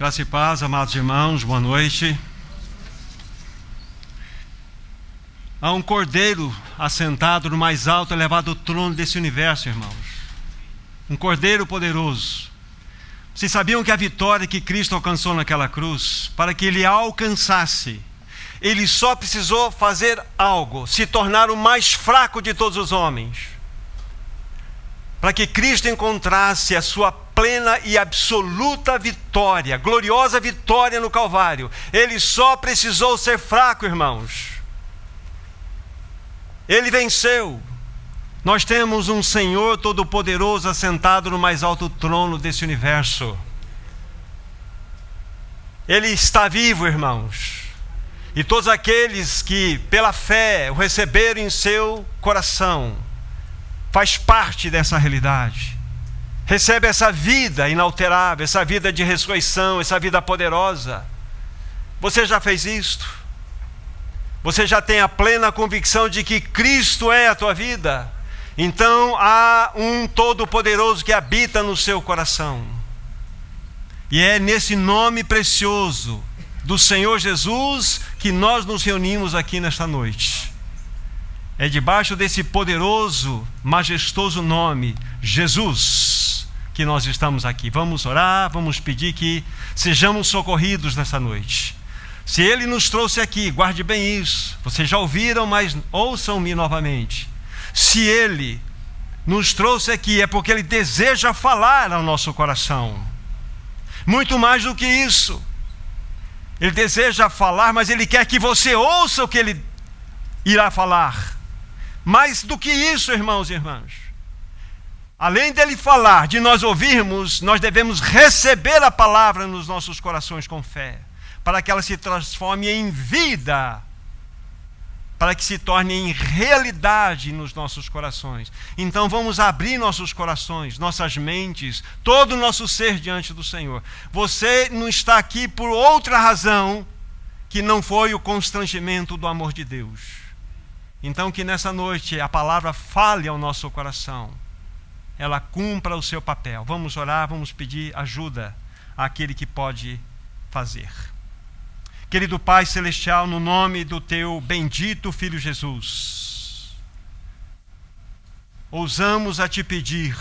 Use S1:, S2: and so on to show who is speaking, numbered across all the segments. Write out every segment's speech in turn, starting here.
S1: Graça e paz, amados irmãos, boa noite. Há um cordeiro assentado no mais alto e elevado trono desse universo, irmãos. Um cordeiro poderoso. Vocês sabiam que a vitória que Cristo alcançou naquela cruz, para que ele a alcançasse, ele só precisou fazer algo, se tornar o mais fraco de todos os homens, para que Cristo encontrasse a sua plena e absoluta vitória, gloriosa vitória no Calvário. Ele só precisou ser fraco, irmãos. Ele venceu. Nós temos um Senhor Todo-Poderoso assentado no mais alto trono desse universo. Ele está vivo, irmãos. E todos aqueles que pela fé o receberam em seu coração, faz parte dessa realidade. Recebe essa vida inalterável, essa vida de ressurreição, essa vida poderosa. Você já fez isto? Você já tem a plena convicção de que Cristo é a tua vida? Então há um Todo-Poderoso que habita no seu coração. E é nesse nome precioso do Senhor Jesus que nós nos reunimos aqui nesta noite. É debaixo desse poderoso, majestoso nome, Jesus, que nós estamos aqui. Vamos orar, vamos pedir que sejamos socorridos nessa noite. Se Ele nos trouxe aqui, guarde bem isso. Vocês já ouviram, mas ouçam-me novamente. Se Ele nos trouxe aqui, é porque Ele deseja falar ao nosso coração. Muito mais do que isso. Ele deseja falar, mas Ele quer que você ouça o que Ele irá falar. Mais do que isso, irmãos e irmãs, além dele falar, de nós ouvirmos, nós devemos receber a palavra nos nossos corações com fé, para que ela se transforme em vida, para que se torne em realidade nos nossos corações. Então vamos abrir nossos corações, nossas mentes, todo o nosso ser diante do Senhor. Você não está aqui por outra razão que não foi o constrangimento do amor de Deus. Então que nessa noite a palavra fale ao nosso coração, ela cumpra o seu papel. Vamos orar, vamos pedir ajuda àquele que pode fazer. Querido Pai Celestial, no nome do Teu bendito Filho Jesus, ousamos a Te pedir,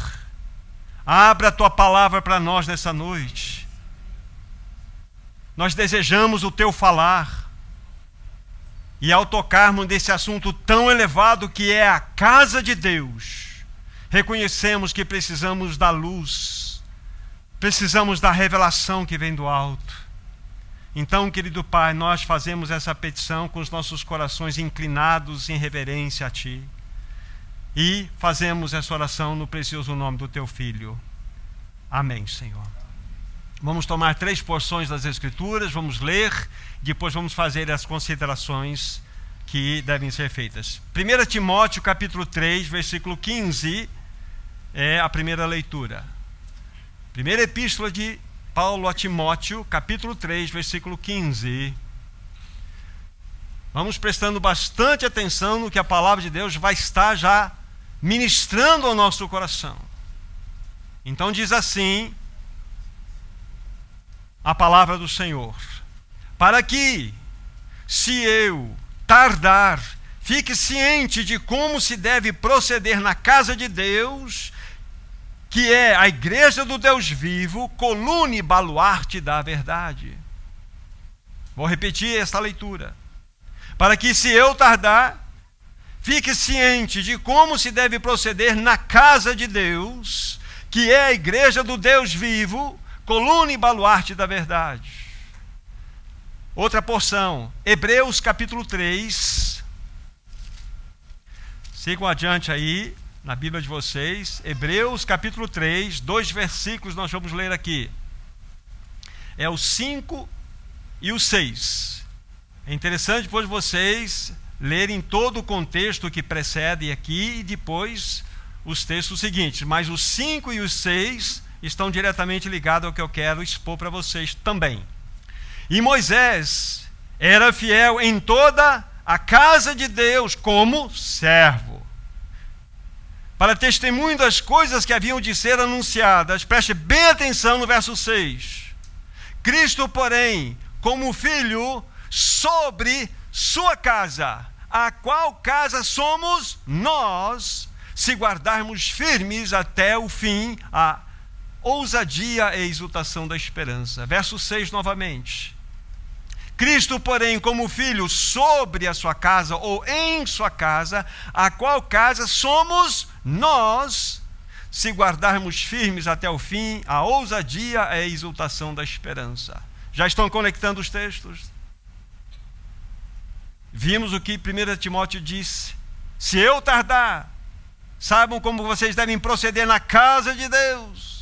S1: abra a Tua palavra para nós nessa noite. Nós desejamos o Teu falar. E ao tocarmos desse assunto tão elevado que é a casa de Deus, reconhecemos que precisamos da luz, precisamos da revelação que vem do alto. Então, querido Pai, nós fazemos essa petição com os nossos corações inclinados em reverência a Ti. E fazemos essa oração no precioso nome do Teu Filho. Amém, Senhor. Vamos tomar 3 porções das Escrituras, vamos ler, depois vamos fazer as considerações que devem ser feitas. 1 Timóteo capítulo 3, versículo 15, é a primeira leitura. Primeira epístola de Paulo a Timóteo, capítulo 3, versículo 15. Vamos prestando bastante atenção no que a palavra de Deus vai estar já ministrando ao nosso coração. Então diz assim a palavra do Senhor: para que, se eu tardar, fique ciente de como se deve proceder na casa de Deus, que é a igreja do Deus vivo, coluna e baluarte da verdade. Vou repetir esta leitura. Para que, se eu tardar, fique ciente de como se deve proceder na casa de Deus, que é a igreja do Deus vivo, coluna e baluarte da verdade. Outra porção, Hebreus capítulo 3. Sigam adiante aí, na Bíblia de vocês. Hebreus capítulo 3, 2 versículos nós vamos ler aqui. É o 5 e o 6. É interessante depois vocês lerem todo o contexto que precede aqui e depois os textos seguintes. Mas os 5 e os 6 estão diretamente ligados ao que eu quero expor para vocês também. E Moisés era fiel em toda a casa de Deus como servo, para testemunho das coisas que haviam de ser anunciadas. Preste bem atenção no verso 6. Cristo, porém, como filho, sobre sua casa, a qual casa somos nós, se guardarmos firmes até o fim a ousadia e exultação da esperança. Verso 6 novamente. Cristo, porém, como filho, sobre a sua casa, ou em sua casa, a qual casa somos nós, se guardarmos firmes até o fim a ousadia e a exultação da esperança. Já estão conectando os textos? Vimos o que 1 Timóteo disse: se eu tardar, saibam como vocês devem proceder na casa de Deus.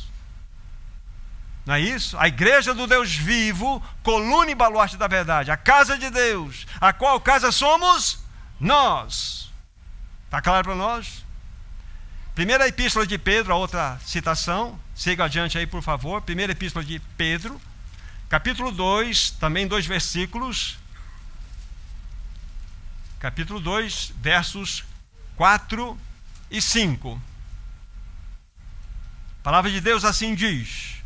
S1: Não é isso? A igreja do Deus vivo, coluna e baluarte da verdade, a casa de Deus, a qual casa somos nós. Está claro para nós? Primeira epístola de Pedro, a outra citação, siga adiante aí por favor. Primeira epístola de Pedro, capítulo 2, também 2 versículos. Capítulo 2, versos 4 e 5. A palavra de Deus assim diz: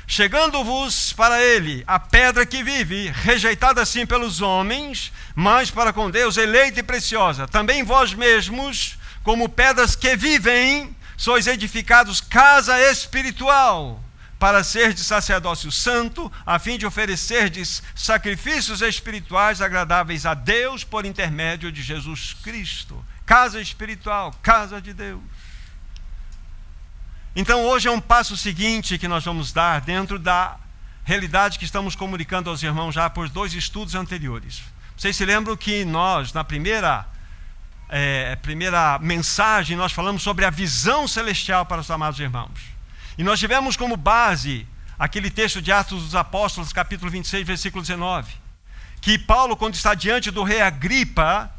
S1: chegando-vos para ele a pedra que vive, rejeitada assim pelos homens, mas para com Deus eleita e preciosa. Também vós mesmos, como pedras que vivem, sois edificados casa espiritual, para serdes sacerdócio santo, a fim de oferecerdes sacrifícios espirituais agradáveis a Deus por intermédio de Jesus Cristo. Casa espiritual, casa de Deus. Então hoje é um passo seguinte que nós vamos dar dentro da realidade que estamos comunicando aos irmãos já por 2 estudos anteriores. Vocês se lembram que nós, na primeira mensagem, nós falamos sobre a visão celestial para os amados irmãos. E nós tivemos como base aquele texto de Atos dos Apóstolos, capítulo 26, versículo 19, que Paulo, quando está diante do rei Agripa,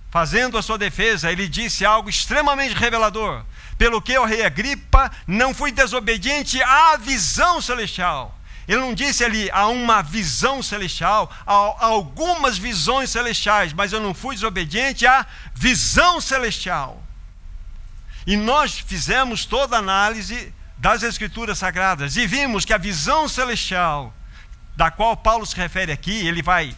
S1: fazendo a sua defesa, ele disse algo extremamente revelador: pelo que, ó rei Agripa, não fui desobediente à visão celestial. Ele não disse ali a uma visão celestial, a algumas visões celestiais, mas eu não fui desobediente à visão celestial. E nós fizemos toda a análise das Escrituras Sagradas e vimos que a visão celestial, da qual Paulo se refere aqui, ele vai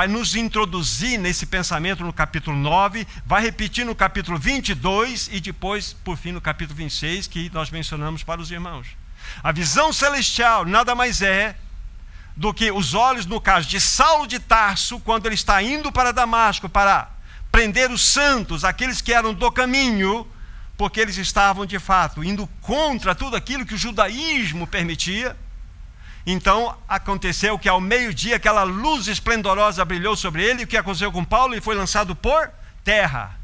S1: nos introduzir nesse pensamento no capítulo 9, vai repetir no capítulo 22 e depois, por fim, no capítulo 26, que nós mencionamos para os irmãos. A visão celestial nada mais é do que os olhos, no caso de Saulo de Tarso, quando ele está indo para Damasco para prender os santos, aqueles que eram do caminho, porque eles estavam de fato indo contra tudo aquilo que o judaísmo permitia. Então aconteceu que ao meio-dia aquela luz esplendorosa brilhou sobre ele. E o que aconteceu com Paulo? Ele foi lançado por terra.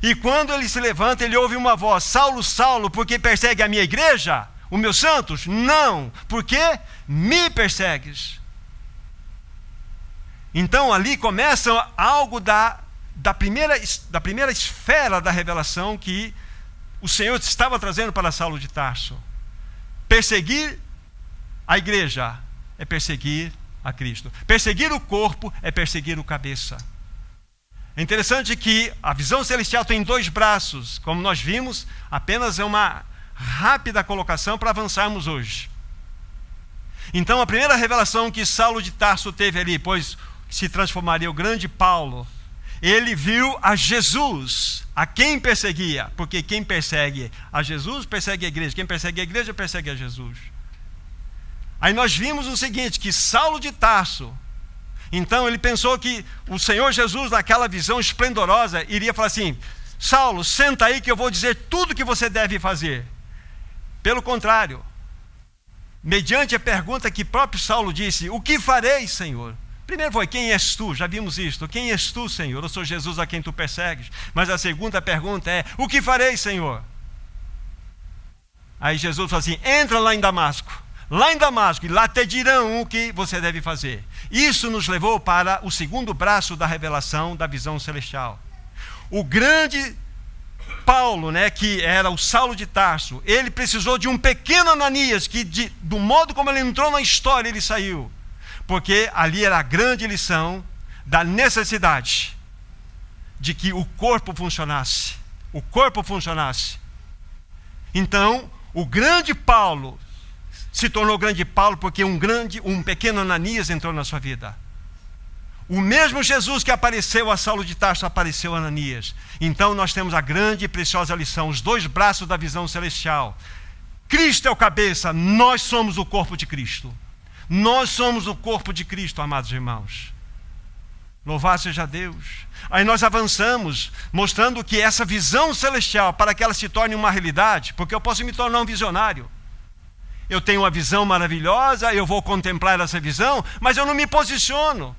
S1: E quando ele se levanta, ele ouve uma voz: Saulo, Saulo, por que persegue a minha igreja, os meus santos? Não, porque me persegues. Então ali começa algo da primeira esfera da revelação que o Senhor estava trazendo para Saulo de Tarso. Perseguir a igreja é perseguir a Cristo. Perseguir o corpo é perseguir o cabeça. É interessante que a visão celestial tem 2 braços, como nós vimos, apenas é uma rápida colocação para avançarmos hoje. Então a primeira revelação que Saulo de Tarso teve ali, pois se transformaria o grande Paulo, ele viu a Jesus, a quem perseguia, porque quem persegue a Jesus persegue a igreja, quem persegue a igreja persegue a Jesus. Aí nós vimos o seguinte, que Saulo de Tarso, então ele pensou que o Senhor Jesus, naquela visão esplendorosa, iria falar assim: Saulo, senta aí que eu vou dizer tudo o que você deve fazer. Pelo contrário, mediante a pergunta que próprio Saulo disse: o que farei, Senhor? Primeiro foi: quem és tu? Já vimos isto. Quem és tu, Senhor? Eu sou Jesus a quem tu persegues. Mas a segunda pergunta é: o que farei, Senhor? Aí Jesus falou assim: entra lá em Damasco. Lá em Damasco, e lá te dirão o que você deve fazer. Isso nos levou para o segundo braço da revelação da visão celestial. O grande Paulo, que era o Saulo de Tarso, ele precisou de um pequeno Ananias, que do modo como ele entrou na história, ele saiu. Porque ali era a grande lição da necessidade de que o corpo funcionasse. O corpo funcionasse. Então, o grande Paulo se tornou grande Paulo porque um pequeno Ananias entrou na sua vida. O mesmo Jesus que apareceu a Saulo de Tarso apareceu a Ananias. Então nós temos a grande e preciosa lição, os dois braços da visão celestial. Cristo é o cabeça, nós somos o corpo de Cristo. Nós somos o corpo de Cristo, amados irmãos. Louvado seja Deus. Aí nós avançamos, mostrando que essa visão celestial, para que ela se torne uma realidade, porque eu posso me tornar um visionário. Eu tenho uma visão maravilhosa, eu vou contemplar essa visão, mas eu não me posiciono.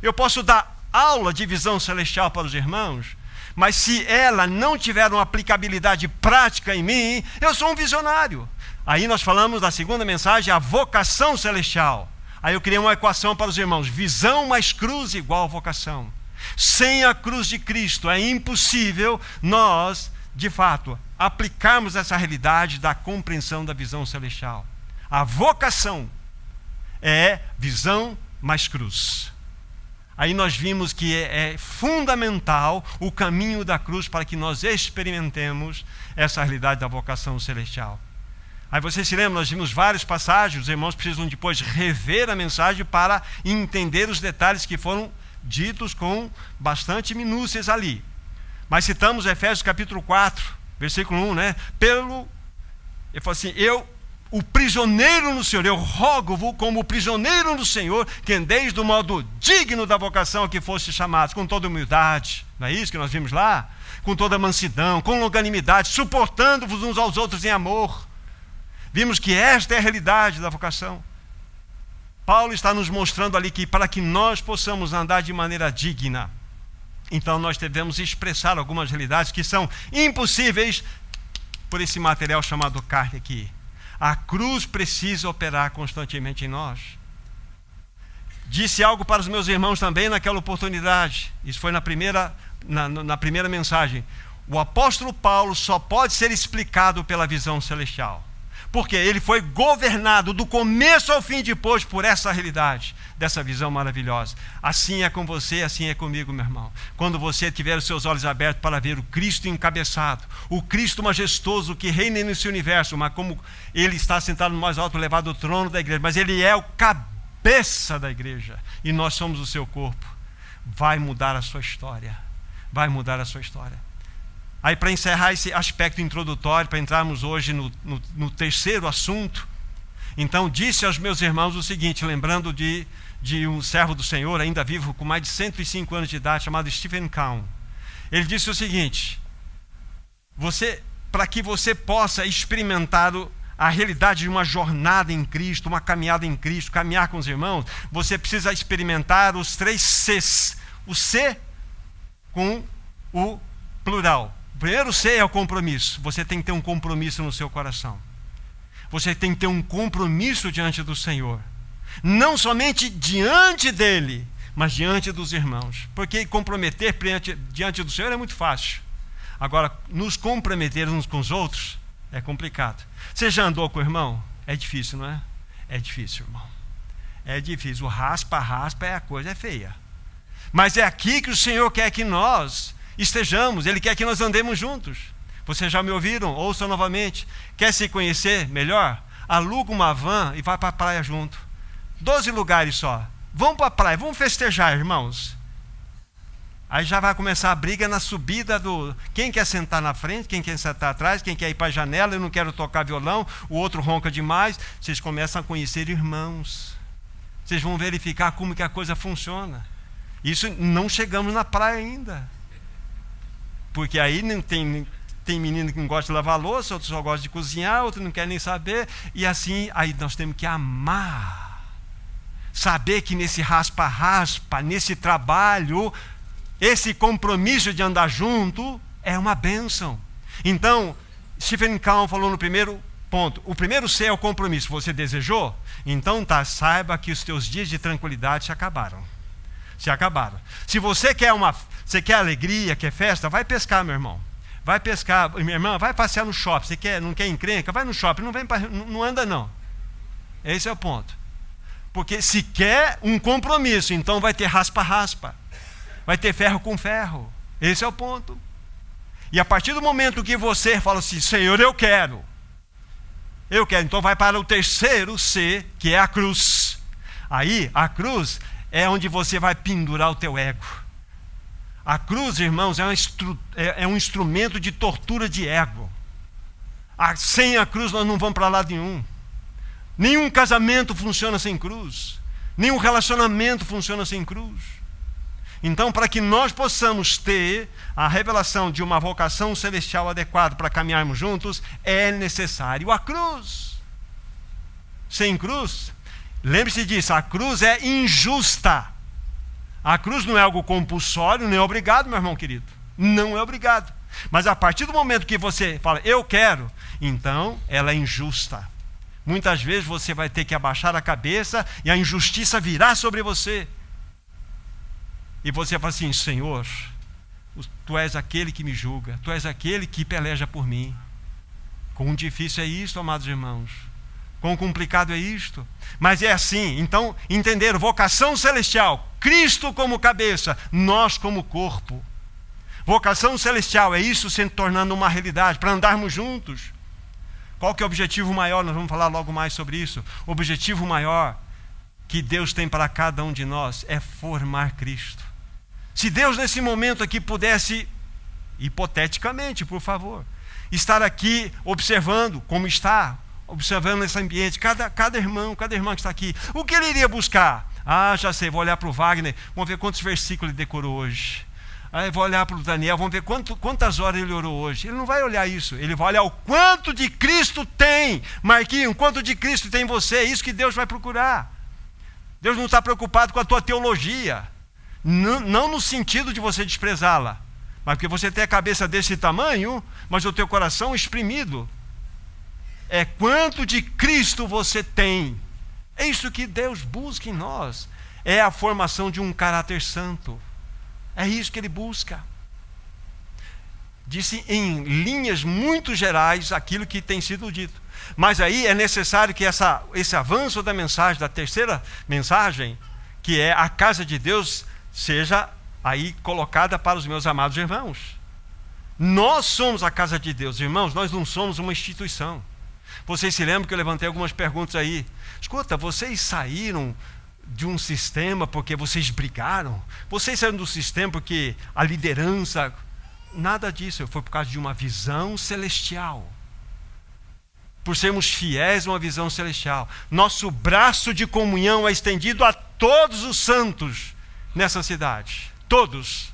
S1: Eu posso dar aula de visão celestial para os irmãos, mas se ela não tiver uma aplicabilidade prática em mim, eu sou um visionário. Aí nós falamos da segunda mensagem, a vocação celestial. Aí eu criei uma equação para os irmãos, visão mais cruz igual vocação. Sem a cruz de Cristo é impossível nós, de fato, aplicarmos essa realidade da compreensão da visão celestial. A vocação é visão mais cruz. Aí nós vimos que é fundamental o caminho da cruz para que nós experimentemos essa realidade da vocação celestial. Aí vocês se lembram, nós vimos várias passagens, os irmãos precisam depois rever a mensagem para entender os detalhes que foram ditos com bastante minúcias ali. Mas citamos Efésios capítulo 4, versículo 1, né? Ele falou assim, o prisioneiro no Senhor, eu rogo-vos como prisioneiro no Senhor, que andeis do modo digno da vocação a que foste chamados, com toda humildade, não é isso que nós vimos lá? Com toda mansidão, com longanimidade, suportando-vos uns aos outros em amor. Vimos que esta é a realidade da vocação. Paulo está nos mostrando ali que para que nós possamos andar de maneira digna, então nós devemos expressar algumas realidades que são impossíveis por esse material chamado carne aqui. A cruz precisa operar constantemente em nós. Disse algo para os meus irmãos também naquela oportunidade. Isso foi na primeira mensagem. O apóstolo Paulo só pode ser explicado pela visão celestial. Porque ele foi governado do começo ao fim depois por essa realidade, dessa visão maravilhosa. Assim é com você, assim é comigo, meu irmão. Quando você tiver os seus olhos abertos para ver o Cristo encabeçado, o Cristo majestoso que reina nesse universo, mas como ele está sentado no mais alto, elevado ao trono da igreja, mas ele é o cabeça da igreja e nós somos o seu corpo. Vai mudar a sua história. Vai mudar a sua história. Aí, para encerrar esse aspecto introdutório, para entrarmos hoje no terceiro assunto, então disse aos meus irmãos o seguinte, lembrando de um servo do Senhor, ainda vivo, com mais de 105 anos de idade, chamado Stephen Cowan. Ele disse o seguinte, para que você possa experimentar a realidade de uma jornada em Cristo, uma caminhada em Cristo, caminhar com os irmãos, você precisa experimentar os 3 Cs. O C com o plural. O primeiro C é o compromisso. Você tem que ter um compromisso no seu coração. Você tem que ter um compromisso diante do Senhor. Não somente diante dele, mas diante dos irmãos. Porque comprometer diante do Senhor é muito fácil. Agora, nos comprometer uns com os outros é complicado. Você já andou com o irmão? É difícil, não é? É difícil, irmão. É difícil. O raspa é a coisa, é feia. Mas é aqui que o Senhor quer que nós estejamos, Ele quer que nós andemos juntos. Vocês já me ouviram? Ouçam novamente. Quer se conhecer melhor? Aluga uma van e vai para a praia junto. 12 lugares só. Vamos para a praia, vamos festejar, irmãos. Aí já vai começar a briga na subida do... Quem quer sentar na frente, quem quer sentar atrás, quem quer ir para a janela, eu não quero tocar violão, o outro ronca demais. Vocês começam a conhecer irmãos. Vocês vão verificar como que a coisa funciona. Isso não chegamos na praia ainda. Porque aí não tem menino que não gosta de lavar louça, outros só gostam de cozinhar, outros não querem nem saber. E assim, aí nós temos que amar. Saber que nesse raspa-raspa, nesse trabalho, esse compromisso de andar junto é uma bênção. Então, Stephen Cowan falou no primeiro ponto. O primeiro C é o compromisso. Você desejou? Então saiba que os teus dias de tranquilidade se acabaram. Se acabaram. Se você quer alegria, quer festa, vai pescar, meu irmão. Vai pescar, minha irmã, vai passear no shopping. Não quer encrenca? Vai no shopping, não anda não. Esse é o ponto. Porque se quer um compromisso, então vai ter raspa-raspa. Vai ter ferro com ferro. Esse é o ponto. E a partir do momento que você fala assim, Senhor, eu quero. Eu quero. Então vai para o terceiro C, que é a cruz. Aí, a cruz é onde você vai pendurar o teu ego. A cruz, irmãos, é um instrumento de tortura de ego. Sem a cruz nós não vamos para lado nenhum. Nenhum casamento funciona sem cruz. Nenhum relacionamento funciona sem cruz. Então, para que nós possamos ter a revelação de uma vocação celestial adequada para caminharmos juntos, é necessário a cruz. Sem cruz, lembre-se disso, a cruz é injusta. A cruz não é algo compulsório, nem obrigado, meu irmão querido. Não é obrigado. Mas a partir do momento que você fala, eu quero, então ela é injusta. Muitas vezes você vai ter que abaixar a cabeça e a injustiça virá sobre você. E você fala assim, Senhor, Tu és aquele que me julga, Tu és aquele que peleja por mim. Quão difícil é isto, amados irmãos. Quão complicado é isto. Mas é assim, então, entenderam, vocação celestial, Cristo como cabeça, nós como corpo. Vocação celestial, é isso se tornando uma realidade, para andarmos juntos. Qual que é o objetivo maior? Nós vamos falar logo mais sobre isso. O objetivo maior que Deus tem para cada um de nós é formar Cristo. Se Deus nesse momento aqui pudesse, hipoteticamente, por favor, estar aqui observando como está, observando esse ambiente, cada irmão, cada irmã que está aqui, o que ele iria buscar? Ah, já sei, vou olhar para o Wagner, vamos ver quantos versículos ele decorou hoje. Aí vou olhar para o Daniel, vamos ver quantas horas ele orou hoje. Ele não vai olhar isso, ele vai olhar o quanto de Cristo tem. Marquinhos, quanto de Cristo tem em você, é isso que Deus vai procurar. Deus não está preocupado com a tua teologia, não no sentido de você desprezá-la, mas porque você tem a cabeça desse tamanho, mas o teu coração exprimido. É quanto de Cristo você tem. É isso que Deus busca em nós. É a formação de um caráter santo. É isso que ele busca. Disse em linhas muito gerais aquilo que tem sido dito. Mas aí é necessário que esse avanço da mensagem, da terceira mensagem, que é a casa de Deus, seja aí colocada para os meus amados irmãos. Nós somos a casa de Deus, irmãos, nós não somos uma instituição. Vocês se lembram que eu levantei algumas perguntas aí. Escuta, vocês saíram de um sistema porque vocês brigaram? Vocês saíram do sistema porque a liderança... Nada disso, foi por causa de uma visão celestial. Por sermos fiéis a uma visão celestial. Nosso braço de comunhão é estendido a todos os santos nessa cidade. Todos.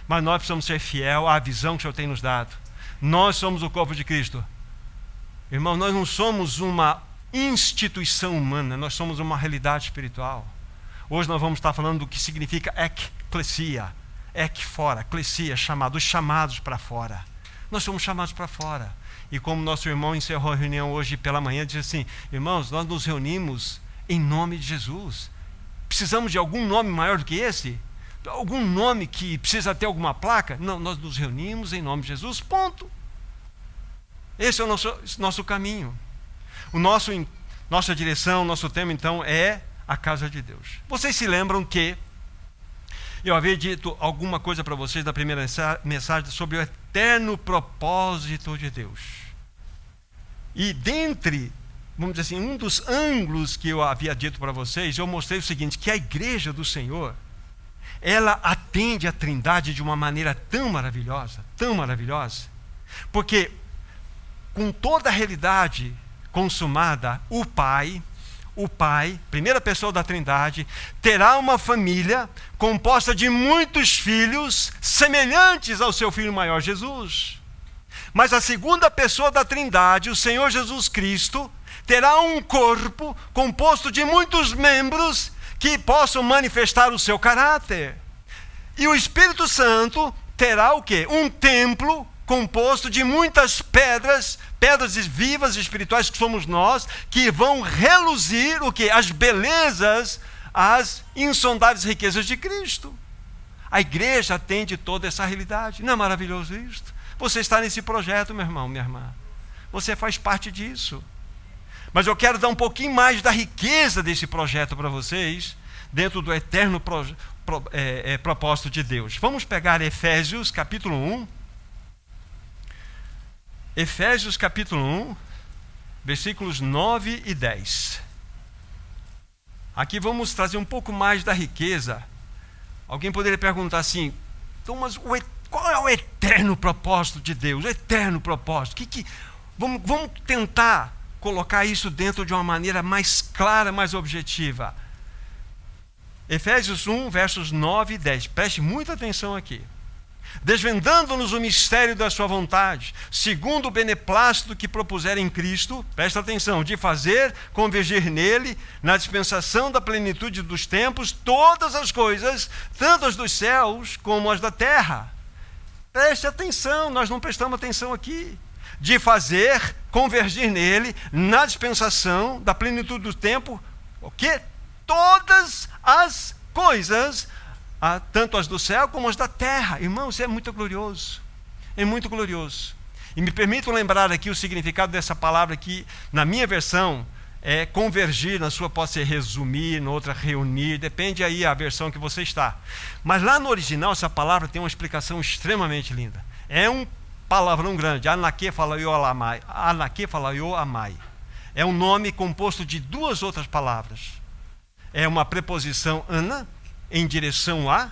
S1: Mas nós precisamos ser fiéis à visão que o Senhor tem nos dado. Nós somos o corpo de Cristo. Irmão, nós não somos uma instituição humana, nós somos uma realidade espiritual. Hoje nós vamos estar falando do que significa eclesia. Ek fora, eclesia, chamado, os chamados para fora. Nós somos chamados para fora. E como nosso irmão encerrou a reunião hoje pela manhã, disse assim, irmãos, nós nos reunimos em nome de Jesus. Precisamos de algum nome maior do que esse? Algum nome que precisa ter alguma placa? Não, nós nos reunimos em nome de Jesus, ponto. Esse é o nosso caminho. Nossa direção, nosso tema então é a casa de Deus. Vocês se lembram que eu havia dito alguma coisa para vocês na primeira mensagem sobre o eterno propósito de Deus. E dentre, vamos dizer assim, um dos ângulos que eu havia dito para vocês, eu mostrei o seguinte, que a igreja do Senhor, ela atende a Trindade de uma maneira tão maravilhosa, porque com toda a realidade consumada, o Pai, primeira pessoa da Trindade, terá uma família composta de muitos filhos semelhantes ao seu filho maior Jesus. Mas a segunda pessoa da Trindade, o Senhor Jesus Cristo, terá um corpo composto de muitos membros que possam manifestar o seu caráter. E o Espírito Santo terá o quê? Um templo composto de muitas pedras vivas e espirituais que somos nós, que vão reluzir o quê? As belezas, as insondáveis riquezas de Cristo. A igreja atende toda essa realidade. Não é maravilhoso isto? Você está nesse projeto, meu irmão, minha irmã. Você faz parte disso. Mas eu quero dar um pouquinho mais da riqueza desse projeto para vocês, dentro do eterno propósito de Deus. Vamos pegar Efésios capítulo 1. Efésios capítulo 1, versículos 9 e 10. Aqui vamos trazer um pouco mais da riqueza. Alguém poderia perguntar assim, então, mas qual é o eterno propósito de Deus? O eterno propósito. Vamos tentar colocar isso dentro de uma maneira mais clara, mais objetiva. Efésios 1, versos 9 e 10. Preste muita atenção aqui. Desvendando-nos o mistério da sua vontade, segundo o beneplácito que propuser em Cristo, presta atenção, de fazer convergir nele, na dispensação da plenitude dos tempos, todas as coisas, tanto as dos céus como as da terra. Preste atenção, nós não prestamos atenção aqui. De fazer convergir nele, na dispensação da plenitude do tempo, o quê? Todas as coisas, tanto as do céu como as da terra. Irmão, isso é muito glorioso. É muito glorioso. E me permitam lembrar aqui o significado dessa palavra que, na minha versão, é convergir, na sua pode ser resumir, na outra reunir, depende aí a versão que você está. Mas lá no original, essa palavra tem uma explicação extremamente linda. É um palavrão grande, anake falaiô amai. É um nome composto de duas outras palavras. É uma preposição ana, em direção a,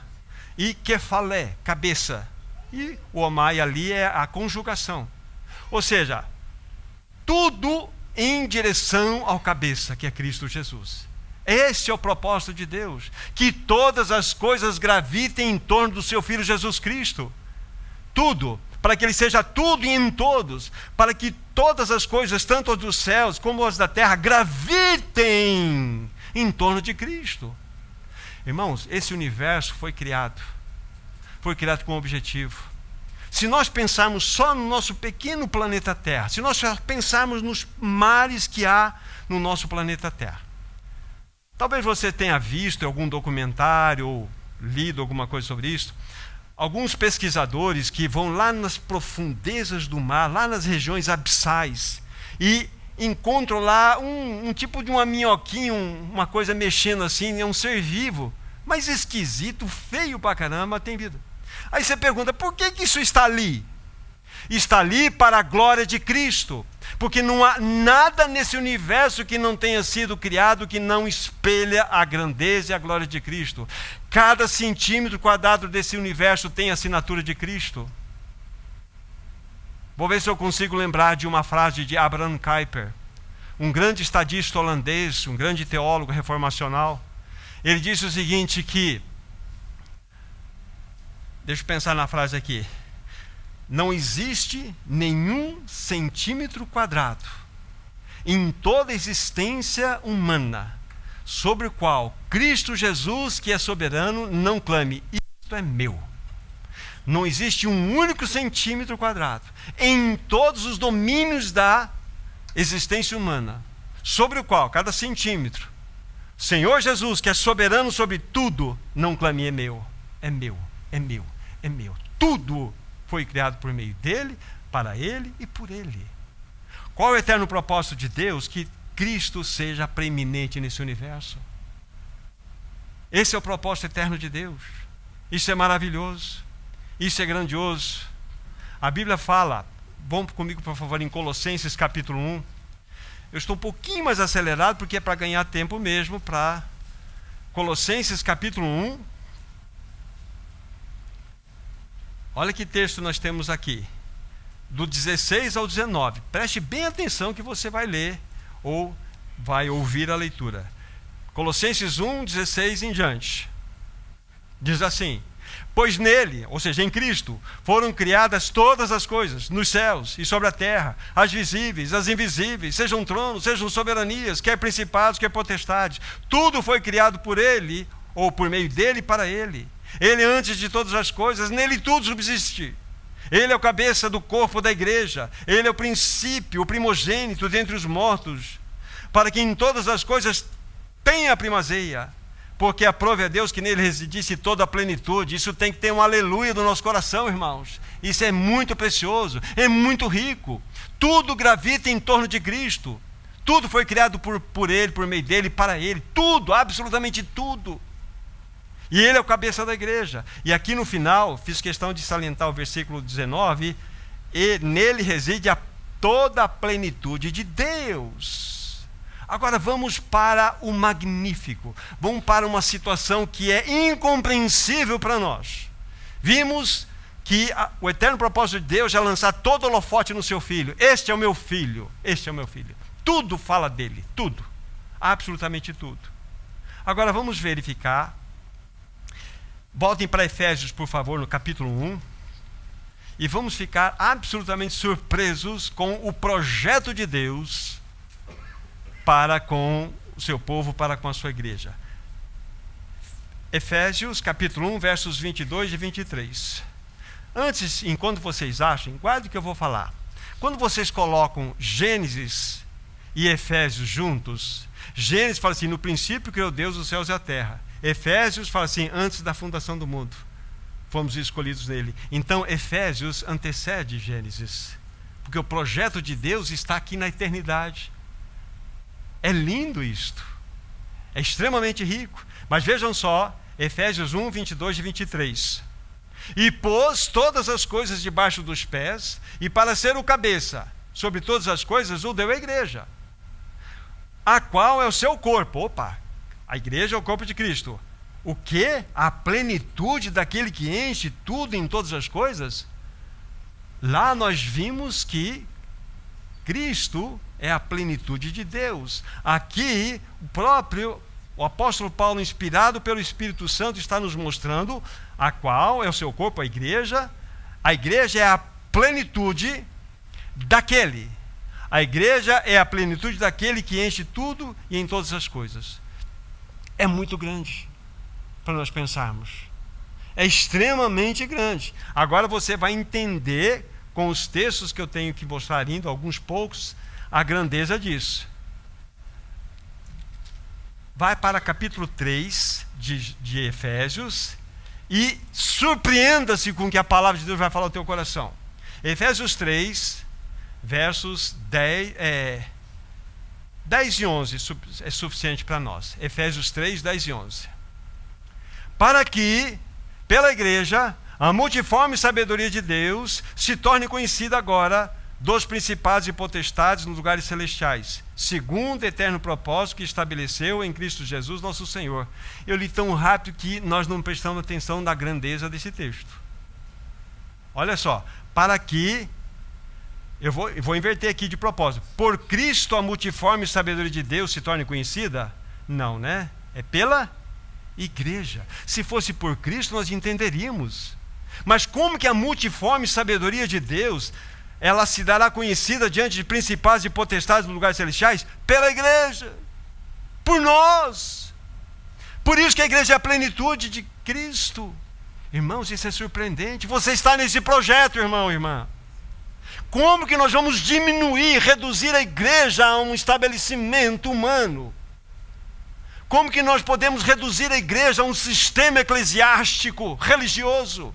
S1: e kefalé, cabeça. E o amai ali é a conjugação. Ou seja, tudo em direção ao cabeça, que é Cristo Jesus. Esse é o propósito de Deus, que todas as coisas gravitem em torno do seu Filho Jesus Cristo. Tudo, para que Ele seja tudo e em todos, para que todas as coisas, tanto as dos céus como as da terra, gravitem em torno de Cristo. Irmãos, esse universo foi criado com um objetivo. Se nós pensarmos só no nosso pequeno planeta Terra, se nós só pensarmos nos mares que há no nosso planeta Terra, talvez você tenha visto em algum documentário ou lido alguma coisa sobre isso, alguns pesquisadores que vão lá nas profundezas do mar, lá nas regiões abissais, e encontram lá um tipo de uma minhoquinha, uma coisa mexendo assim, é um ser vivo, mas esquisito, feio pra caramba, tem vida. Aí você pergunta, por que isso está ali? Está ali para a glória de Cristo, porque não há nada nesse universo que não tenha sido criado que não espelha a grandeza e a glória de Cristo. Cada centímetro quadrado desse universo tem a assinatura de Cristo. Vou ver se eu consigo lembrar de uma frase de Abraham Kuyper, um grande estadista holandês, um grande teólogo reformacional. Ele disse o seguinte, que, deixa eu pensar na frase aqui, não existe nenhum centímetro quadrado em toda a existência humana sobre o qual Cristo Jesus, que é soberano, não clame, isto é meu. Não existe um único centímetro quadrado em todos os domínios da existência humana, sobre o qual, cada centímetro, Senhor Jesus, que é soberano sobre tudo, não clame, é meu, é meu, é meu, é meu. Tudo foi criado por meio dele, para ele e por ele. Qual é o eterno propósito de Deus? Que Cristo seja preeminente nesse universo. Esse é o propósito eterno de Deus. Isso é maravilhoso. Isso é grandioso. A Bíblia fala, vamos comigo por favor em Colossenses capítulo 1. Eu estou um pouquinho mais acelerado porque é para ganhar tempo mesmo, para Colossenses capítulo 1. Olha que texto nós temos aqui, do 16 ao 19. Preste bem atenção que você vai ler ou vai ouvir a leitura. Colossenses 1, 16 em diante. Diz assim: pois nele, ou seja, em Cristo, foram criadas todas as coisas, nos céus e sobre a terra, as visíveis, as invisíveis, sejam tronos, sejam soberanias, quer principados, quer potestades. Tudo foi criado por ele, ou por meio dele e para ele. Ele antes de todas as coisas, nele tudo subsiste. Ele é o cabeça do corpo da igreja. Ele é o princípio, o primogênito dentre os mortos, para que em todas as coisas tenha a primazia. Porque aprove a Deus que nele residisse toda a plenitude. Isso tem que ter um aleluia do nosso coração, irmãos. Isso é muito precioso, é muito rico. Tudo gravita em torno de Cristo. Tudo foi criado por ele, por meio dele, para ele. Tudo, absolutamente tudo. E ele é o cabeça da igreja. E aqui no final, fiz questão de salientar o versículo 19, e nele reside a toda a plenitude de Deus. Agora vamos para o magnífico. Vamos para uma situação que é incompreensível para nós. Vimos que o eterno propósito de Deus é lançar todo o holofote no seu filho. Este é o meu filho, este é o meu filho. Tudo fala dele, tudo. Absolutamente tudo. Agora vamos verificar. Voltem para Efésios, por favor, no capítulo 1. E vamos ficar absolutamente surpresos com o projeto de Deus para com o seu povo, para com a sua igreja. Efésios, capítulo 1, versos 22 e 23. Antes, enquanto vocês achem, guarde o que eu vou falar. Quando vocês colocam Gênesis e Efésios juntos, Gênesis fala assim, no princípio criou Deus os céus e a terra. Efésios fala assim, antes da fundação do mundo, fomos escolhidos nele. Então, Efésios antecede Gênesis, porque o projeto de Deus está aqui na eternidade. É lindo isto, é extremamente rico. Mas vejam só, Efésios 1, 22 e 23. E pôs todas as coisas debaixo dos pés, e para ser o cabeça sobre todas as coisas, o deu à igreja, a qual é o seu corpo. Opa, a igreja é o corpo de Cristo. O que? A plenitude daquele que enche tudo em todas as coisas? Lá nós vimos que Cristo é a plenitude de Deus. Aqui, o apóstolo Paulo, inspirado pelo Espírito Santo, está nos mostrando a qual é o seu corpo, a igreja. A igreja é a plenitude daquele. A igreja é a plenitude daquele que enche tudo e em todas as coisas. É muito grande para nós pensarmos. É extremamente grande. Agora você vai entender, com os textos que eu tenho que mostrar ainda, alguns poucos, a grandeza disso. Vai para capítulo 3 de Efésios e surpreenda-se com o que a palavra de Deus vai falar ao teu coração. Efésios 3, versos 10 e 11 é suficiente para nós. Efésios 3, 10 e 11. Para que, pela igreja, a multiforme sabedoria de Deus se torne conhecida agora dos principados e potestades nos lugares celestiais, segundo o eterno propósito que estabeleceu em Cristo Jesus, nosso Senhor. Eu li tão rápido que nós não prestamos atenção na grandeza desse texto. Olha só, para que, eu vou inverter aqui de propósito, por Cristo a multiforme sabedoria de Deus se torne conhecida? Não, né? É pela igreja. Se fosse por Cristo, nós entenderíamos. Mas como que a multiforme sabedoria de Deus, ela se dará conhecida diante de principados e potestades nos lugares celestiais? Pela igreja, por nós. Por isso que a igreja é a plenitude de Cristo. Irmãos, isso é surpreendente. Você está nesse projeto, irmão, irmã. Como que nós vamos diminuir, reduzir a igreja a um estabelecimento humano? Como que nós podemos reduzir a igreja a um sistema eclesiástico, religioso?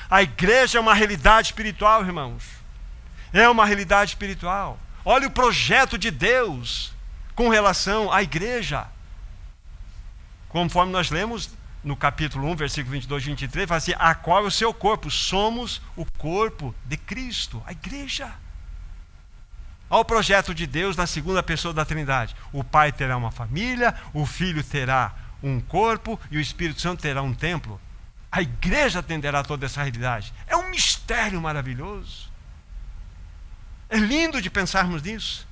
S1: A igreja é uma realidade espiritual, irmãos. É uma realidade espiritual. Olha o projeto de Deus com relação à igreja. Conforme nós lemos no capítulo 1, versículo 22 e 23, fala assim, a qual é o seu corpo? Somos o corpo de Cristo, a igreja. Olha o projeto de Deus na segunda pessoa da Trindade. O Pai terá uma família, o Filho terá um corpo e o Espírito Santo terá um templo. A igreja atenderá toda essa realidade. É um mistério maravilhoso. É lindo de pensarmos nisso.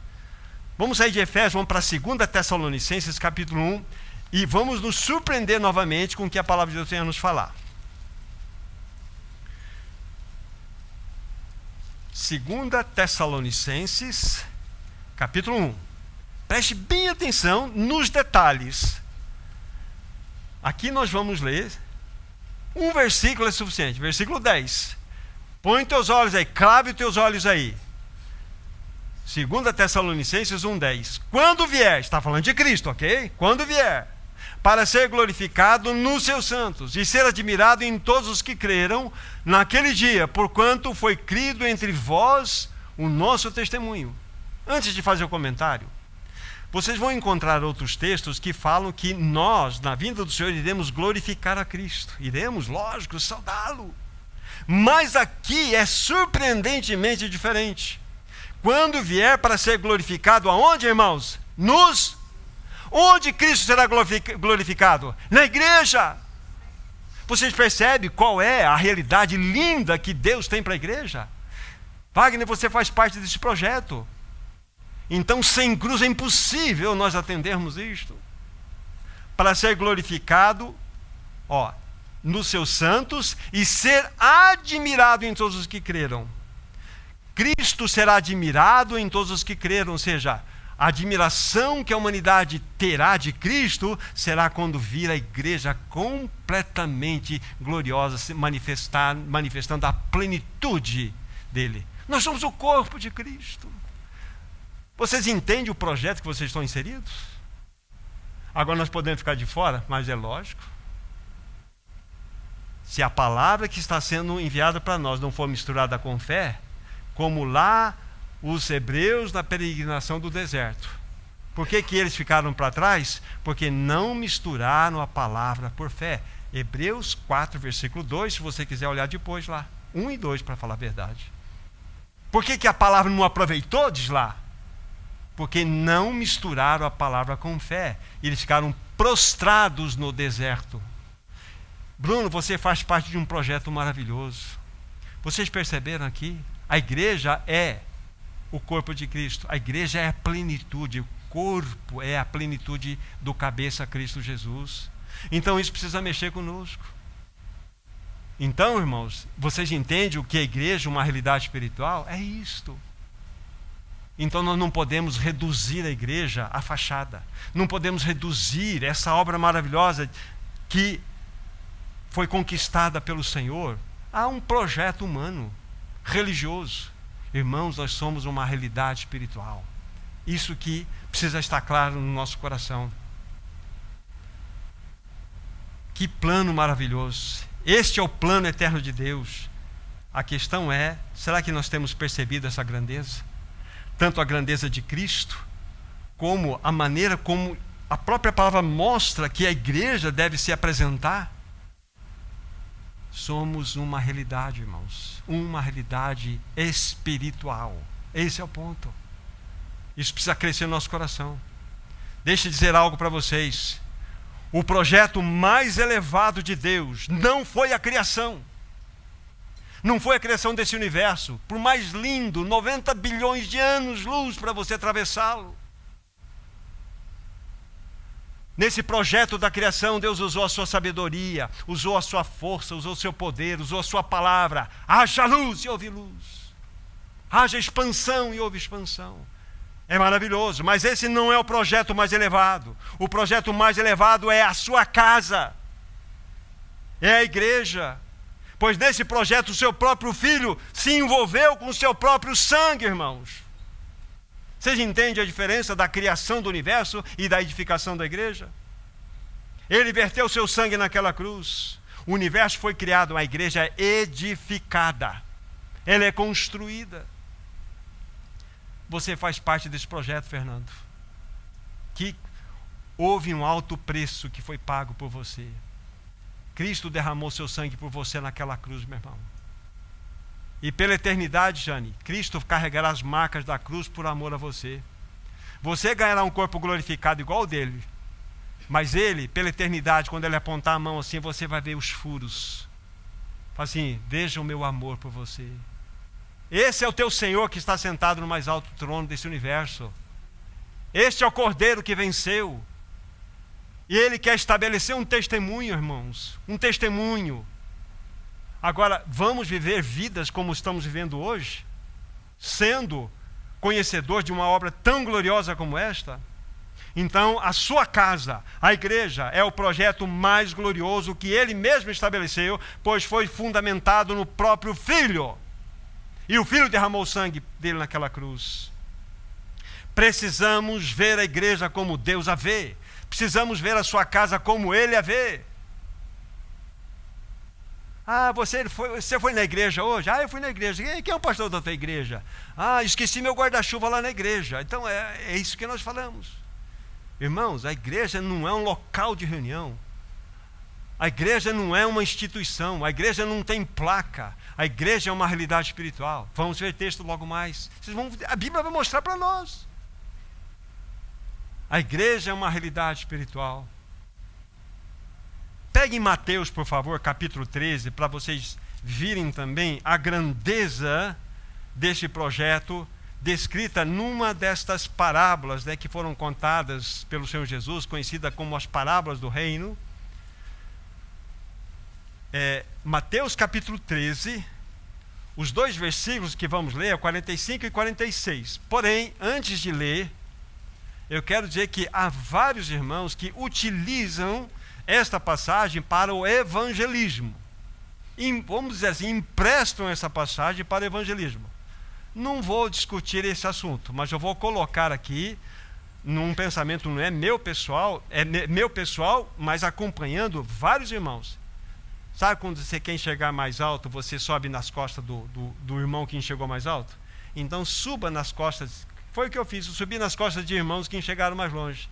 S1: Vamos sair de Efésios, vamos para 2 Tessalonicenses, capítulo 1, e vamos nos surpreender novamente com o que a palavra de Deus tem a nos falar. 2 Tessalonicenses, capítulo 1. Preste bem atenção nos detalhes. Aqui nós vamos ler, um versículo é suficiente, versículo 10. Põe teus olhos aí, clave os teus olhos aí. 2 Tessalonicenses 1:10. Quando vier, está falando de Cristo, ok? Quando vier, para ser glorificado nos seus santos e ser admirado em todos os que creram naquele dia, porquanto foi crido entre vós o nosso testemunho. Antes de fazer o comentário, vocês vão encontrar outros textos que falam que nós, na vinda do Senhor, iremos glorificar a Cristo. Iremos, lógico, saudá-lo. Mas aqui é surpreendentemente diferente. quando vier para ser glorificado aonde, irmãos? Onde Cristo será glorificado? Na igreja. Vocês percebem qual é a realidade linda que Deus tem para a igreja? Wagner, você faz parte desse projeto. Então, sem cruz é impossível nós atendermos isto. Para ser glorificado, nos seus santos e ser admirado em todos os que creram. Cristo será admirado em todos os que creram, ou seja, a admiração que a humanidade terá de Cristo será quando vir a igreja completamente gloriosa, se manifestando a plenitude dele. Nós somos o corpo de Cristo. Vocês entendem o projeto que vocês estão inseridos? Agora nós podemos ficar de fora, mas é lógico. Se a palavra que está sendo enviada para nós não for misturada com fé, como lá os hebreus na peregrinação do deserto. Por que eles ficaram para trás? Porque não misturaram a palavra por fé. Hebreus 4, versículo 2, se você quiser olhar depois lá. 1 e 2, para falar a verdade. Por que a palavra não aproveitou, diz lá? Porque não misturaram a palavra com fé. Eles ficaram prostrados no deserto. Bruno, você faz parte de um projeto maravilhoso. Vocês perceberam aqui? A igreja é o corpo de Cristo. A igreja é a plenitude. O corpo é a plenitude do cabeça Cristo Jesus. Então isso precisa mexer conosco. Então, irmãos, vocês entendem o que é a igreja, uma realidade espiritual? É isto. Então nós não podemos reduzir a igreja à fachada. Não podemos reduzir essa obra maravilhosa que foi conquistada pelo Senhor a um projeto humano, religioso. Irmãos, nós somos uma realidade espiritual. Isso que precisa estar claro no nosso coração. Que plano maravilhoso. Este é o plano eterno de Deus. A questão é, será que nós temos percebido essa grandeza? Tanto a grandeza de Cristo, como a maneira como a própria palavra mostra que a igreja deve se apresentar. Somos uma realidade, irmãos. Uma realidade espiritual. Esse é o ponto. Isso precisa crescer no nosso coração. Deixa eu dizer algo para vocês. O projeto mais elevado de Deus não foi a criação. Não foi a criação desse universo. Por mais lindo, 90 bilhões de anos-luz para você atravessá-lo. Nesse projeto da criação, Deus usou a sua sabedoria, usou a sua força, usou o seu poder, usou a sua palavra. Haja luz e houve luz. Haja expansão e houve expansão. É maravilhoso, mas esse não é o projeto mais elevado. O projeto mais elevado é a sua casa. É a igreja. Pois nesse projeto o seu próprio filho se envolveu com o seu próprio sangue, irmãos. Vocês entendem a diferença da criação do universo e da edificação da igreja? Ele verteu seu sangue naquela cruz. O universo foi criado, a igreja é edificada. Ela é construída. Você faz parte desse projeto, Fernando. Que houve um alto preço que foi pago por você. Cristo derramou seu sangue por você naquela cruz, meu irmão. E pela eternidade, Jane, Cristo carregará as marcas da cruz por amor a você. Você ganhará um corpo glorificado igual ao dele. Mas ele, pela eternidade, quando ele apontar a mão assim, você vai ver os furos. Fala assim, veja o meu amor por você. Esse é o teu Senhor que está sentado no mais alto trono desse universo. Este é o Cordeiro que venceu. E ele quer estabelecer um testemunho, irmãos. Um testemunho. Agora, vamos viver vidas como estamos vivendo hoje? Sendo conhecedor de uma obra tão gloriosa como esta? Então, a sua casa, a igreja, é o projeto mais glorioso que ele mesmo estabeleceu, pois foi fundamentado no próprio Filho. E o Filho derramou o sangue dele naquela cruz. Precisamos ver a igreja como Deus a vê. Precisamos ver a sua casa como Ele a vê. Ah, você foi na igreja hoje? Ah, eu fui na igreja. Quem é o pastor da tua igreja? Ah, esqueci meu guarda-chuva lá na igreja. Então é isso que nós falamos. Irmãos, a igreja não é um local de reunião. A igreja não é uma instituição, a igreja não tem placa, a igreja é uma realidade espiritual. Vamos ver texto logo mais. A Bíblia vai mostrar para nós. A igreja é uma realidade espiritual. Pegue em Mateus, por favor, capítulo 13, para vocês virem também a grandeza deste projeto, descrita numa destas parábolas, né, que foram contadas pelo Senhor Jesus, conhecida como as parábolas do reino. Mateus capítulo 13, os dois versículos que vamos ler, 45 e 46. Porém, antes de ler, eu quero dizer que há vários irmãos que utilizam esta passagem para o evangelismo. Vamos dizer assim, emprestam essa passagem para o evangelismo. Não vou discutir esse assunto, mas eu vou colocar aqui num pensamento, não é meu pessoal, mas acompanhando vários irmãos. Sabe quando você quer enxergar mais alto, você sobe nas costas do irmão que enxergou mais alto? Então suba nas costas. Foi o que eu fiz, eu subi nas costas de irmãos que enxergaram mais longe.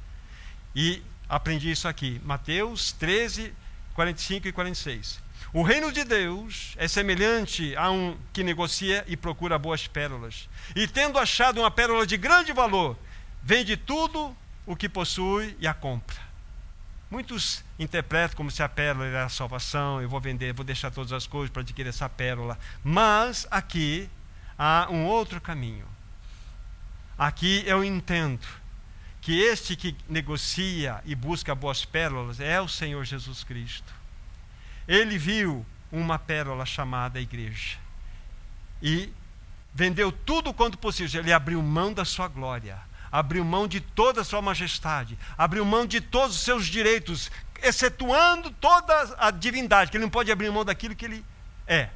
S1: E aprendi isso aqui. Mateus 13, 45 e 46. O reino de Deus é semelhante a um que negocia e procura boas pérolas. E tendo achado uma pérola de grande valor, vende tudo o que possui e a compra. Muitos interpretam como se a pérola era a salvação. Eu vou vender, vou deixar todas as coisas para adquirir essa pérola. Mas aqui há um outro caminho. Aqui eu entendo que este que negocia e busca boas pérolas é o Senhor Jesus Cristo. Ele viu uma pérola chamada igreja e vendeu tudo quanto possível. Ele abriu mão da sua glória, abriu mão de toda a sua majestade, abriu mão de todos os seus direitos, excetuando toda a divindade, que ele não pode abrir mão daquilo que ele é.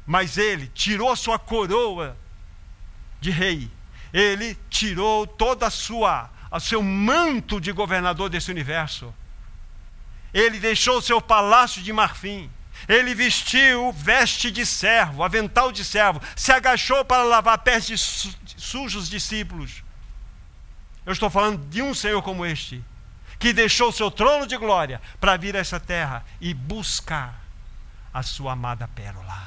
S1: Mas ele tirou a sua coroa de rei, ele tirou toda o seu manto de governador desse universo. Ele deixou o seu palácio de marfim. Ele vestiu veste de servo, avental de servo. Se agachou para lavar pés de sujos discípulos. Eu estou falando de um Senhor como este, que deixou o seu trono de glória para vir a essa terra e buscar a sua amada pérola.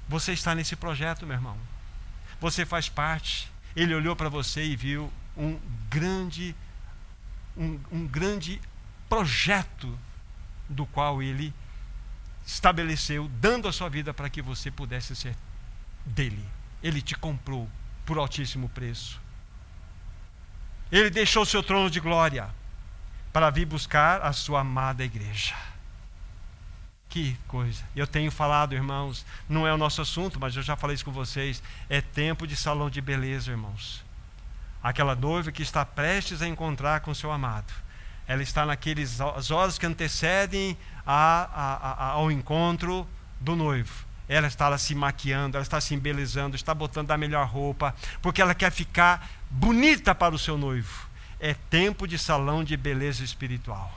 S1: Você está nesse projeto, meu irmão. Você faz parte. Ele olhou para você e viu um grande projeto do qual ele estabeleceu, dando a sua vida para que você pudesse ser dele. Ele te comprou por altíssimo preço. Ele deixou o seu trono de glória para vir buscar a sua amada igreja. Que coisa. Eu tenho falado, irmãos, não é o nosso assunto, mas eu já falei isso com vocês. É tempo de salão de beleza, irmãos. Aquela noiva que está prestes a encontrar com seu amado. Ela está naqueles horas que antecedem ao encontro do noivo. Ela está lá se maquiando, ela está se embelezando, está botando a melhor roupa, porque ela quer ficar bonita para o seu noivo. É tempo de salão de beleza espiritual.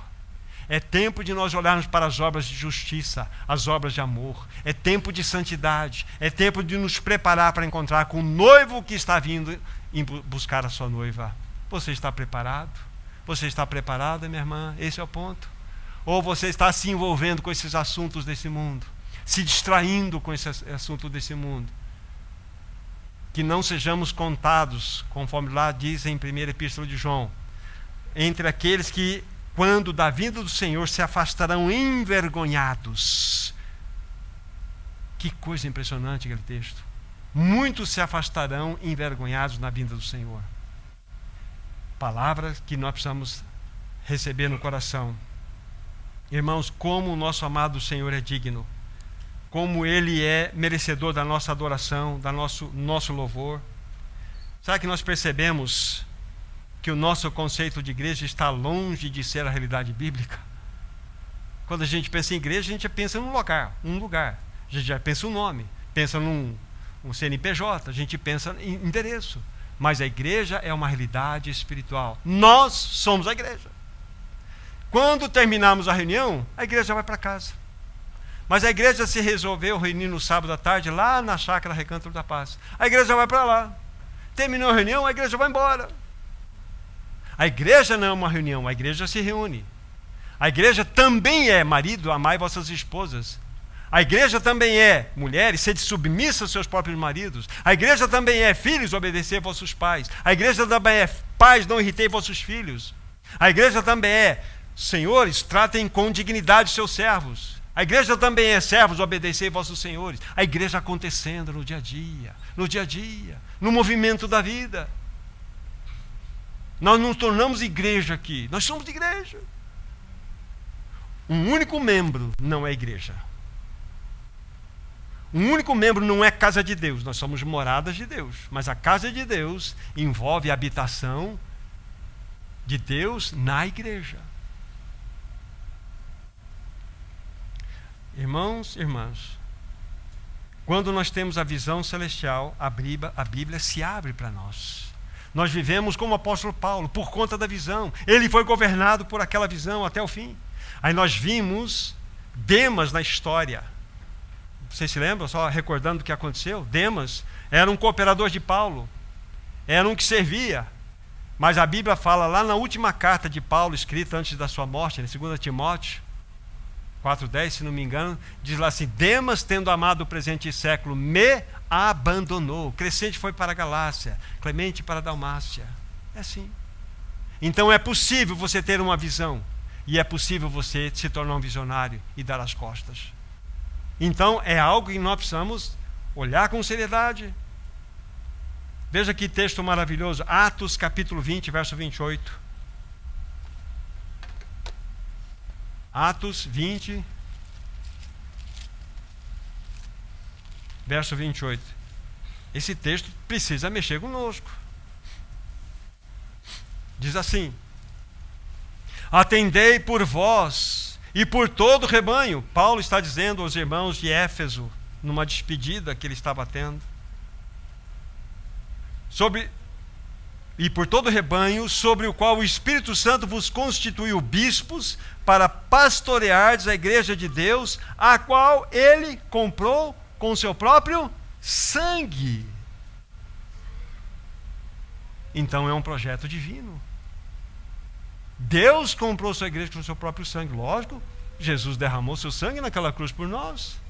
S1: É tempo de nós olharmos para as obras de justiça, as obras de amor. É tempo de santidade. É tempo de nos preparar para encontrar com o noivo que está vindo em buscar a sua noiva. Você está preparado? Você está preparada, minha irmã? Esse é o ponto. Ou você está se envolvendo com esses assuntos desse mundo, se distraindo com esse assunto desse mundo? Que não sejamos contados, conforme lá diz em 1ª Epístola de João, entre aqueles que, quando da vinda do Senhor, se afastarão envergonhados. Que coisa impressionante aquele texto. Muitos se afastarão envergonhados na vinda do Senhor. Palavras que nós precisamos receber no coração. Irmãos, como o nosso amado Senhor é digno, como Ele é merecedor da nossa adoração, da nosso louvor. Será que nós percebemos que o nosso conceito de igreja está longe de ser a realidade bíblica? Quando a gente pensa em igreja, a gente pensa num lugar. A gente já pensa um nome, pensa num CNPJ, a gente pensa em endereço. Mas a igreja é uma realidade espiritual. Nós somos a igreja. Quando terminarmos a reunião, a igreja vai para casa. Mas a igreja se resolveu reunir no sábado à tarde, lá na chácara Recanto da Paz. A igreja vai para lá. Terminou a reunião, a igreja vai embora. A igreja não é uma reunião, a igreja se reúne. A igreja também é marido, amai vossas esposas. A igreja também é mulheres, sede submissa aos seus próprios maridos. A igreja também é filhos, obedecer vossos pais. A igreja também é pais, não irritei vossos filhos. A igreja também é senhores, tratem com dignidade seus servos. A igreja também é servos, obedecei vossos senhores. A igreja acontecendo no dia a dia, no movimento da vida. Nós não nos tornamos igreja aqui, nós somos igreja. Um único membro não é igreja. Um único membro não é casa de Deus, nós somos moradas de Deus. Mas a casa de Deus envolve a habitação de Deus na igreja. Irmãos, irmãs, quando nós temos a visão celestial, a Bíblia se abre para nós. Nós vivemos como o apóstolo Paulo, por conta da visão. Ele foi governado por aquela visão até o fim. Aí nós vimos Demas na história. Vocês se lembram, só recordando o que aconteceu? Demas era um cooperador de Paulo, era um que servia. Mas a Bíblia fala lá na última carta de Paulo, escrita antes da sua morte, em 2 Timóteo 4,10, se não me engano, diz lá assim: Demas, tendo amado o presente século, me abandonou. Crescente foi para a Galácia, Clemente para a Dalmácia. É assim. Então é possível você ter uma visão, e é possível você se tornar um visionário e dar as costas. Então é algo que nós precisamos olhar com seriedade. Veja que texto maravilhoso, Atos capítulo 20, verso 28. Atos 20, verso 28. Esse texto precisa mexer conosco. Diz assim: atendei por vós e por todo o rebanho. Paulo está dizendo aos irmãos de Éfeso, numa despedida que ele estava tendo, e por todo o rebanho, sobre o qual o Espírito Santo vos constituiu bispos, para pastoreardes a igreja de Deus, a qual ele comprou com o seu próprio sangue. Então é um projeto divino. Deus comprou sua igreja com o seu próprio sangue. Lógico, Jesus derramou seu sangue naquela cruz por nós.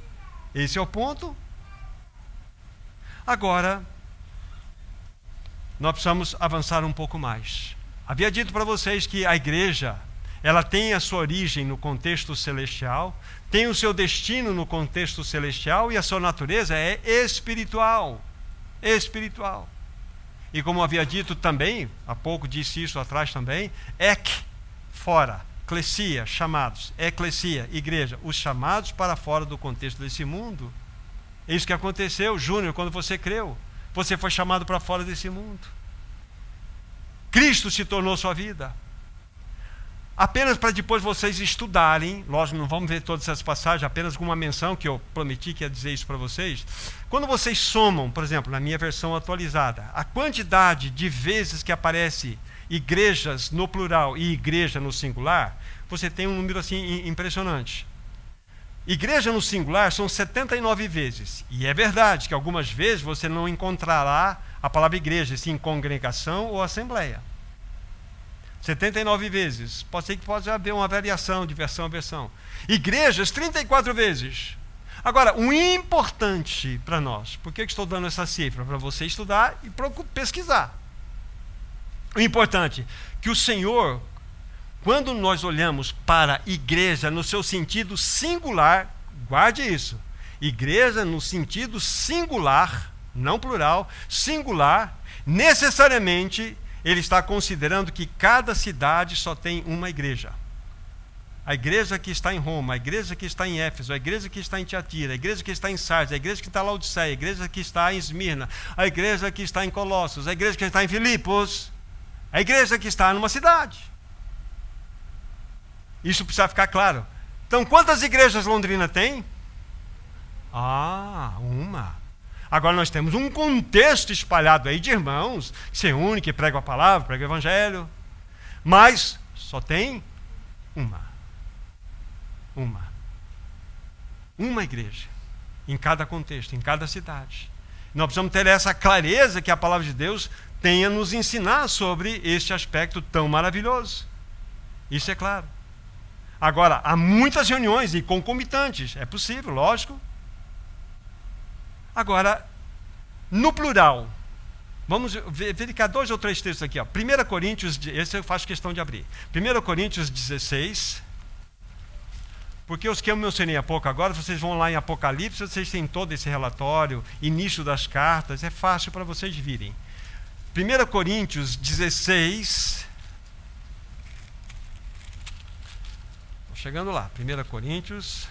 S1: Esse é o ponto. Agora, nós precisamos avançar um pouco mais. Havia dito para vocês que a igreja, ela tem a sua origem no contexto celestial, tem o seu destino no contexto celestial e a sua natureza é espiritual. Espiritual. E como havia dito também, há pouco disse isso atrás também, fora, eclesia, chamados, eclesia, igreja, os chamados para fora do contexto desse mundo. É isso que aconteceu, Júnior, quando você creu. Você foi chamado para fora desse mundo. Cristo se tornou sua vida. Apenas para depois vocês estudarem, lógico, não vamos ver todas essas passagens, apenas com uma menção que eu prometi que ia dizer isso para vocês. Quando vocês somam, por exemplo, na minha versão atualizada, a quantidade de vezes que aparece igrejas no plural e igreja no singular, você tem um número assim impressionante. Igreja no singular são 79 vezes. E é verdade que algumas vezes você não encontrará a palavra igreja, sim, congregação ou assembleia. 79 vezes. Pode ser que possa haver uma variação de versão a versão. Igrejas, 34 vezes. Agora, o importante para nós, por que estou dando essa cifra? Para você estudar e pesquisar. O importante, que o Senhor, quando nós olhamos para igreja no seu sentido singular, guarde isso, igreja no sentido singular, não plural, singular, necessariamente ele está considerando que cada cidade só tem uma igreja. A igreja que está em Roma, a igreja que está em Éfeso, a igreja que está em Tiatira, a igreja que está em Sardes, a igreja que está em Laodiceia, a igreja que está em Esmirna, a igreja que está em Colossos, a igreja que está em Filipos, a igreja que está numa cidade. Isso precisa ficar claro. Então, quantas igrejas Londrina tem? Uma. Agora nós temos um contexto espalhado aí de irmãos que se unem, que pregam a palavra, pregam o evangelho. Mas só tem uma igreja em cada contexto, em cada cidade. Nós precisamos ter essa clareza que a palavra de Deus tenha nos ensinar sobre este aspecto tão maravilhoso. Isso é claro. Agora, há muitas reuniões e concomitantes. É possível, lógico. Agora, no plural, vamos verificar 2 ou 3 textos aqui. 1 Coríntios, esse eu faço questão de abrir. 1 Coríntios 16. Porque os que eu mencionei há pouco agora, vocês vão lá em Apocalipse, vocês têm todo esse relatório, início das cartas, é fácil para vocês virem. 1 Coríntios 16. Chegando lá, 1 Coríntios,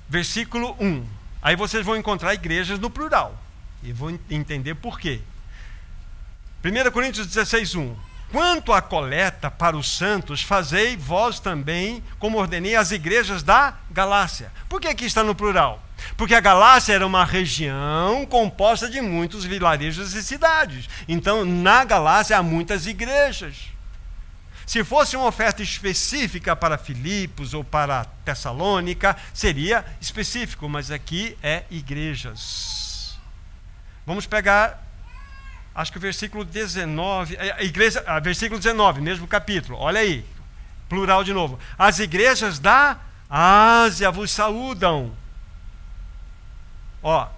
S1: versículo 1. Aí vocês vão encontrar igrejas no plural. E vão entender por quê. 1 Coríntios 16, 1. Quanto à coleta para os santos, fazei vós também, como ordenei às igrejas da Galácia. Por que aqui está no plural? Porque a Galácia era uma região composta de muitos vilarejos e cidades. Então, na Galácia há muitas igrejas. Se fosse uma oferta específica para Filipos ou para Tessalônica, seria específico, mas aqui é igrejas. Vamos pegar, acho que o versículo 19, versículo 19, mesmo capítulo, olha aí, plural de novo. As igrejas da Ásia vos saúdam.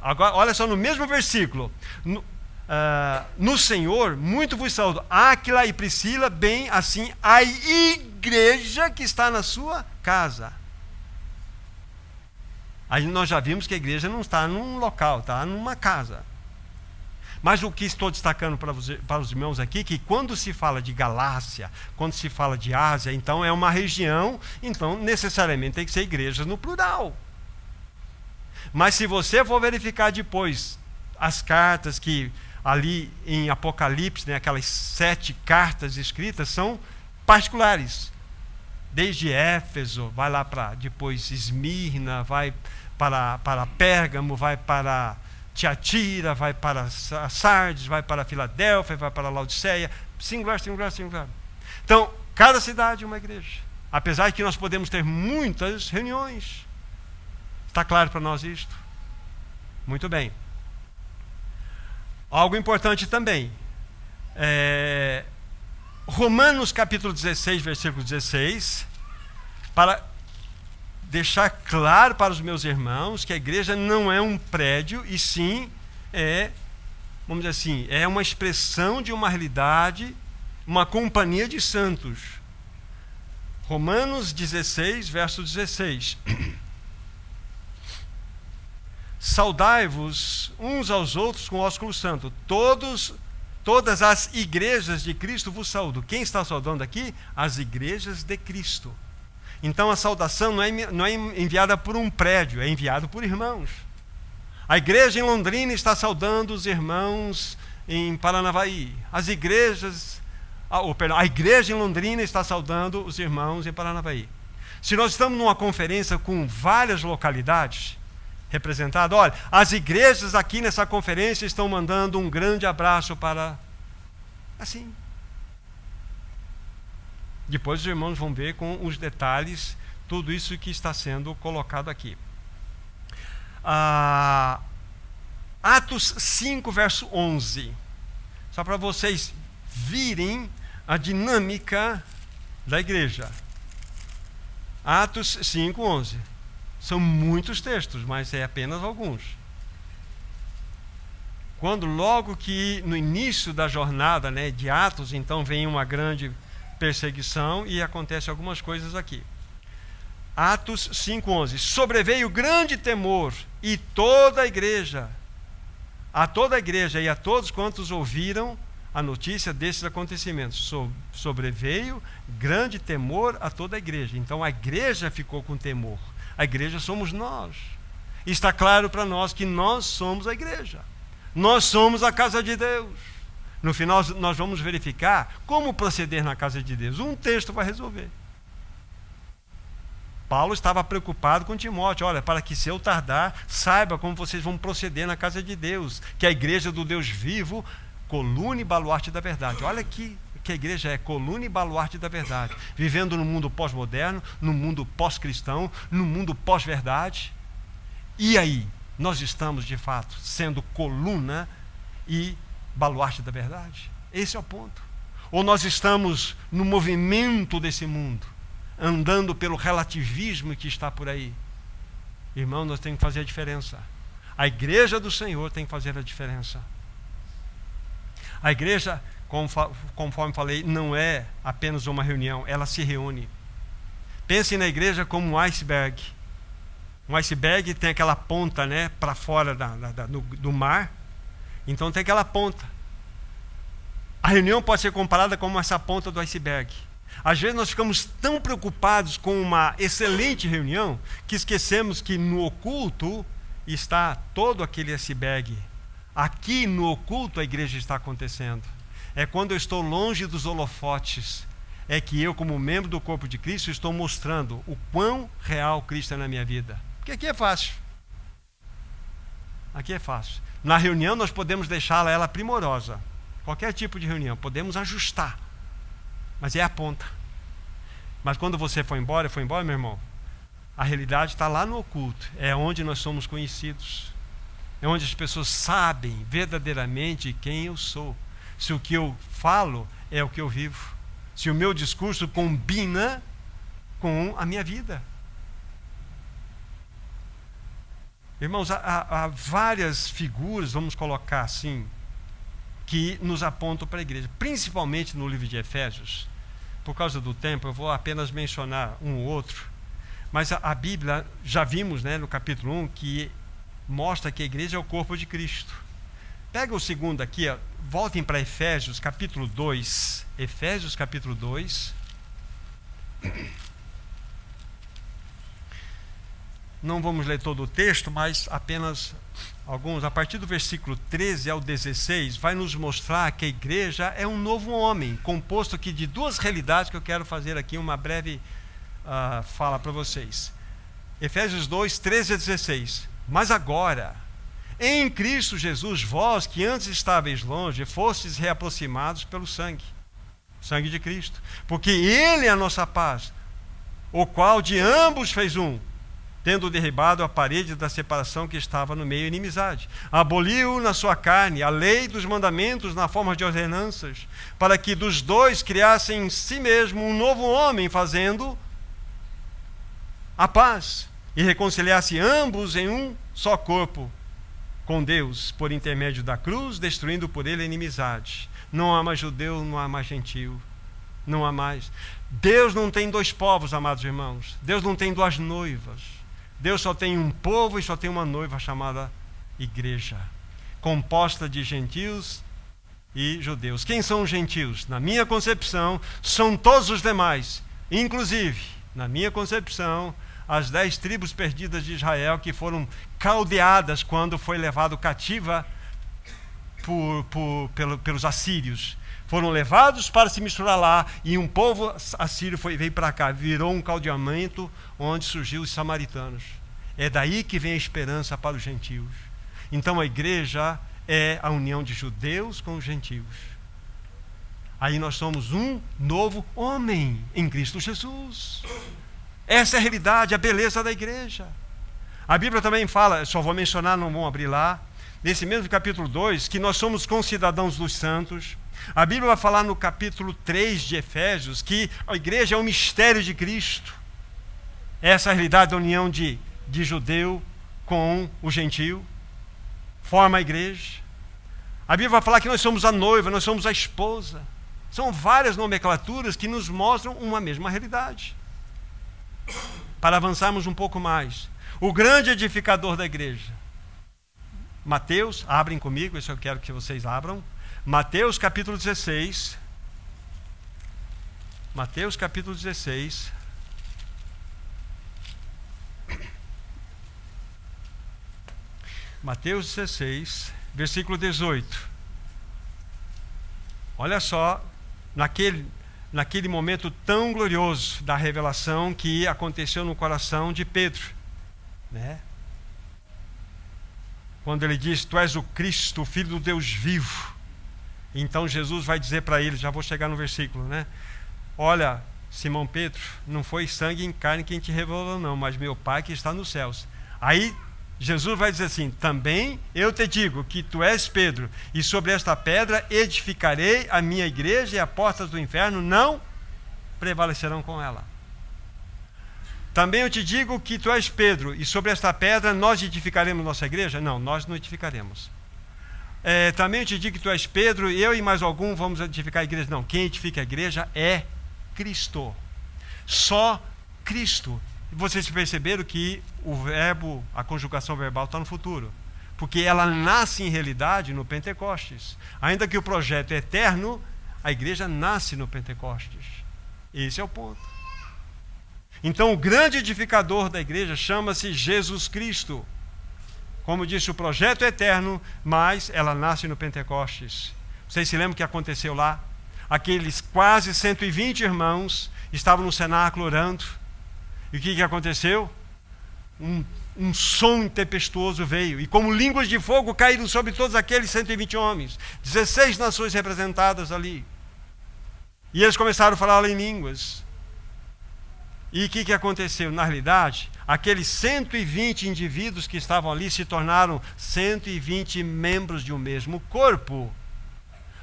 S1: Agora, olha só no mesmo versículo. No Senhor, muito vos saúdo. Áquila e Priscila, bem assim a igreja que está na sua casa. Aí nós já vimos que a igreja não está num local, está numa casa. Mas o que estou destacando para os irmãos aqui, que quando se fala de Galácia, quando se fala de Ásia, então é uma região, então necessariamente tem que ser igrejas no plural. Mas se você for verificar depois as cartas que ali em Apocalipse, né, aquelas 7 cartas escritas, são particulares. Desde Éfeso, vai lá para depois Esmirna, vai para Pérgamo, vai para Tiatira, vai para Sardes, vai para Filadélfia, vai para Laodiceia, singular, singular, singular. Então, cada cidade é uma igreja. Apesar de que nós podemos ter muitas reuniões. Está claro para nós isto? Muito bem. Algo importante também. Romanos capítulo 16, versículo 16, para deixar claro para os meus irmãos que a igreja não é um prédio, e sim vamos dizer assim, é uma expressão de uma realidade, uma companhia de santos. Romanos 16, verso 16. Saudai-vos uns aos outros com ósculo santo. Todas as igrejas de Cristo vos saúdam. Quem está saudando aqui? As igrejas de Cristo. Então a saudação não é enviada por um prédio, é enviada por irmãos. A igreja em Londrina está saudando os irmãos em Paranavaí. A igreja em Londrina está saudando os irmãos em Paranavaí. Se nós estamos numa conferência com várias localidades representadas, olha, as igrejas aqui nessa conferência estão mandando um grande abraço para... Assim. Depois os irmãos vão ver com os detalhes tudo isso que está sendo colocado aqui. Atos 5, verso 11. Só para vocês virem a dinâmica da igreja. Atos 5, 11. São muitos textos, mas é apenas alguns. Quando logo que no início da jornada, né, de Atos, então vem uma grande perseguição e acontece algumas coisas aqui. Atos 5:11. Sobreveio grande temor e toda a igreja e a todos quantos ouviram a notícia desses acontecimentos. Sobreveio grande temor a toda a igreja. Então a igreja ficou com temor. A igreja somos nós. Está claro para nós que nós somos a igreja. Nós somos a casa de Deus. No final nós vamos verificar como proceder na casa de Deus. Um texto vai resolver. Paulo estava preocupado com Timóteo. Olha, para que se eu tardar, saiba como vocês vão proceder na casa de Deus, que é a igreja do Deus vivo, coluna e baluarte da verdade. Olha que a igreja é coluna e baluarte da verdade, vivendo no mundo pós-moderno, no mundo pós-cristão, no mundo pós-verdade. E aí, nós estamos de fato sendo coluna e baluarte da verdade? Esse é o ponto. Ou nós estamos no movimento desse mundo, andando pelo relativismo que está por aí? Irmão, nós temos que fazer a diferença. A igreja do Senhor tem que fazer a diferença. A igreja, conforme falei, não é apenas uma reunião, ela se reúne. Pense na igreja como um iceberg. Um iceberg tem aquela ponta, né, para fora do mar. Então tem aquela ponta. A reunião pode ser comparada como essa ponta do iceberg. Às vezes nós ficamos tão preocupados com uma excelente reunião que esquecemos que no oculto está todo aquele iceberg. Aqui no oculto a igreja está acontecendo. É quando eu estou longe dos holofotes, é que eu, como membro do corpo de Cristo, estou mostrando o quão real Cristo é na minha vida. Porque aqui é fácil. Aqui é fácil. Na reunião nós podemos deixá-la ela primorosa. Qualquer tipo de reunião, podemos ajustar. Mas é a ponta. Mas quando você foi embora, meu irmão, a realidade está lá no oculto. É onde nós somos conhecidos. É onde as pessoas sabem verdadeiramente quem eu sou. Se o que eu falo é o que eu vivo. Se o meu discurso combina com a minha vida. Irmãos, há várias figuras, vamos colocar assim, que nos apontam para a igreja. Principalmente no livro de Efésios. Por causa do tempo, eu vou apenas mencionar um ou outro. Mas a Bíblia, já vimos, né, no capítulo 1, que mostra que a igreja é o corpo de Cristo. Pega o segundo aqui, ó, voltem para Efésios capítulo 2. Efésios capítulo 2. Não vamos ler todo o texto, mas apenas alguns. A partir do versículo 13 ao 16, vai nos mostrar que a igreja é um novo homem, composto aqui de duas realidades que eu quero fazer aqui uma breve fala para vocês. Efésios 2, 13 a 16. Mas agora, em Cristo Jesus, vós que antes estáveis longe, fostes reaproximados pelo sangue de Cristo, porque Ele é a nossa paz, o qual de ambos fez um, tendo derribado a parede da separação que estava no meio, inimizade. Aboliu na sua carne a lei dos mandamentos na forma de ordenanças, para que dos dois criassem em si mesmo um novo homem, fazendo a paz, e reconciliasse ambos em um só corpo com Deus, por intermédio da cruz, destruindo por ele a inimizade. Não há mais judeu, não há mais gentil, não há mais. Deus não tem dois povos, amados irmãos. Deus não tem duas noivas. Deus só tem um povo e só tem uma noiva chamada igreja, composta de gentios e judeus. Quem são os gentios? Na minha concepção, são todos os demais. Inclusive, na minha concepção, as 10 tribos perdidas de Israel que foram caldeadas quando foi levado cativa pelos assírios. Foram levados para se misturar lá e um povo assírio veio para cá, virou um caldeamento onde surgiu os samaritanos. É daí que vem a esperança para os gentios. Então a igreja é a união de judeus com os gentios. Aí nós somos um novo homem em Cristo Jesus. Essa é a realidade, a beleza da igreja. A Bíblia também fala, só vou mencionar, não vou abrir lá, nesse mesmo capítulo 2, que nós somos concidadãos dos santos. A Bíblia vai falar no capítulo 3 de Efésios que a igreja é um mistério de Cristo. Essa é a realidade da união de judeu com o gentio. Forma a igreja. A Bíblia vai falar que nós somos a noiva, nós somos a esposa. São várias nomenclaturas que nos mostram uma mesma realidade. Para avançarmos um pouco mais, o grande edificador da igreja, Mateus, abrem comigo, isso eu quero que vocês abram. Mateus capítulo 16. Mateus capítulo 16. Mateus 16, versículo 18. Olha só, naquele momento tão glorioso da revelação que aconteceu no coração de Pedro, né? Quando ele diz: tu és o Cristo, o Filho do Deus vivo. Então Jesus vai dizer para ele, já vou chegar no versículo, né? Olha, Simão Pedro, não foi sangue e carne quem te revelou não, mas meu Pai que está nos céus. Aí Jesus vai dizer assim: também eu te digo que tu és Pedro, e sobre esta pedra edificarei a minha igreja, e as portas do inferno não prevalecerão com ela. Também eu te digo que tu és Pedro, e sobre esta pedra nós edificaremos nossa igreja? Não, nós não edificaremos. Também eu te digo que tu és Pedro, e eu e mais algum vamos edificar a igreja? Não, quem edifica a igreja é Cristo. Só Cristo. Vocês perceberam que o verbo, a conjugação verbal está no futuro, porque ela nasce em realidade no Pentecostes. Ainda que o projeto é eterno, a igreja nasce no Pentecostes. Esse é o ponto. Então o grande edificador da igreja chama-se Jesus Cristo. Como disse, o projeto é eterno, mas ela nasce no Pentecostes. Vocês se lembram o que aconteceu lá? Aqueles quase 120 irmãos estavam no cenáculo orando. E o que aconteceu? Um som tempestuoso veio, e como línguas de fogo caíram sobre todos aqueles 120 homens, 16 nações representadas ali. E eles começaram a falar em línguas. E o que aconteceu? Na realidade, aqueles 120 indivíduos que estavam ali se tornaram 120 membros de um mesmo corpo.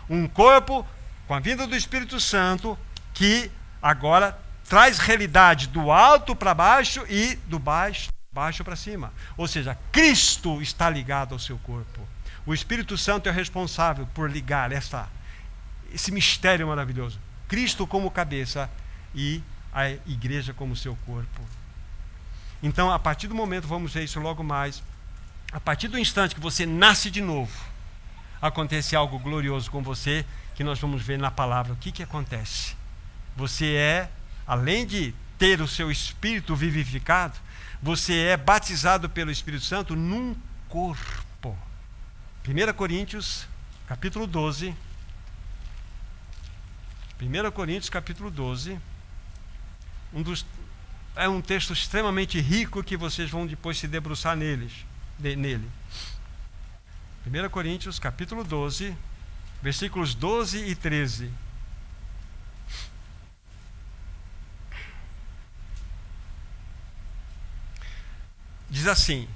S1: Um corpo com a vinda do Espírito Santo, que agora traz realidade do alto para baixo e do baixo para cima. Ou seja, Cristo está ligado ao seu corpo. O Espírito Santo é responsável por ligar esse mistério maravilhoso. Cristo como cabeça e a igreja como seu corpo. Então, a partir do momento, vamos ver isso logo mais, a partir do instante que você nasce de novo, acontece algo glorioso com você, que nós vamos ver na palavra. O que acontece? Você além de ter o seu espírito vivificado, você é batizado pelo Espírito Santo num corpo. 1 Coríntios, capítulo 12. 1 Coríntios, capítulo 12. É um texto extremamente rico que vocês vão depois se debruçar nele. 1 Coríntios, capítulo 12, versículos 12 e 13. Diz assim: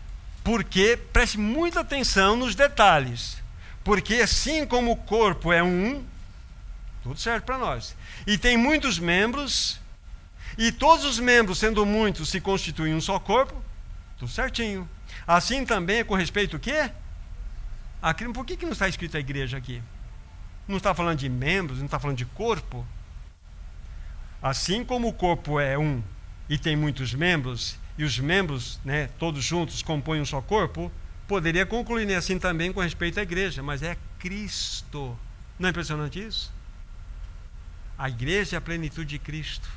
S1: porque, preste muita atenção nos detalhes, porque assim como o corpo é um, tudo certo para nós, e tem muitos membros, e todos os membros, sendo muitos, se constituem um só corpo, tudo certinho. Assim também é com respeito ao quê? Por que não está escrito a igreja aqui? Não está falando de membros, não está falando de corpo? Assim como o corpo é um e tem muitos membros, e os membros, todos juntos, compõem um só corpo, poderia concluir assim também com respeito à igreja, mas é Cristo. Não é impressionante isso? A igreja é a plenitude de Cristo.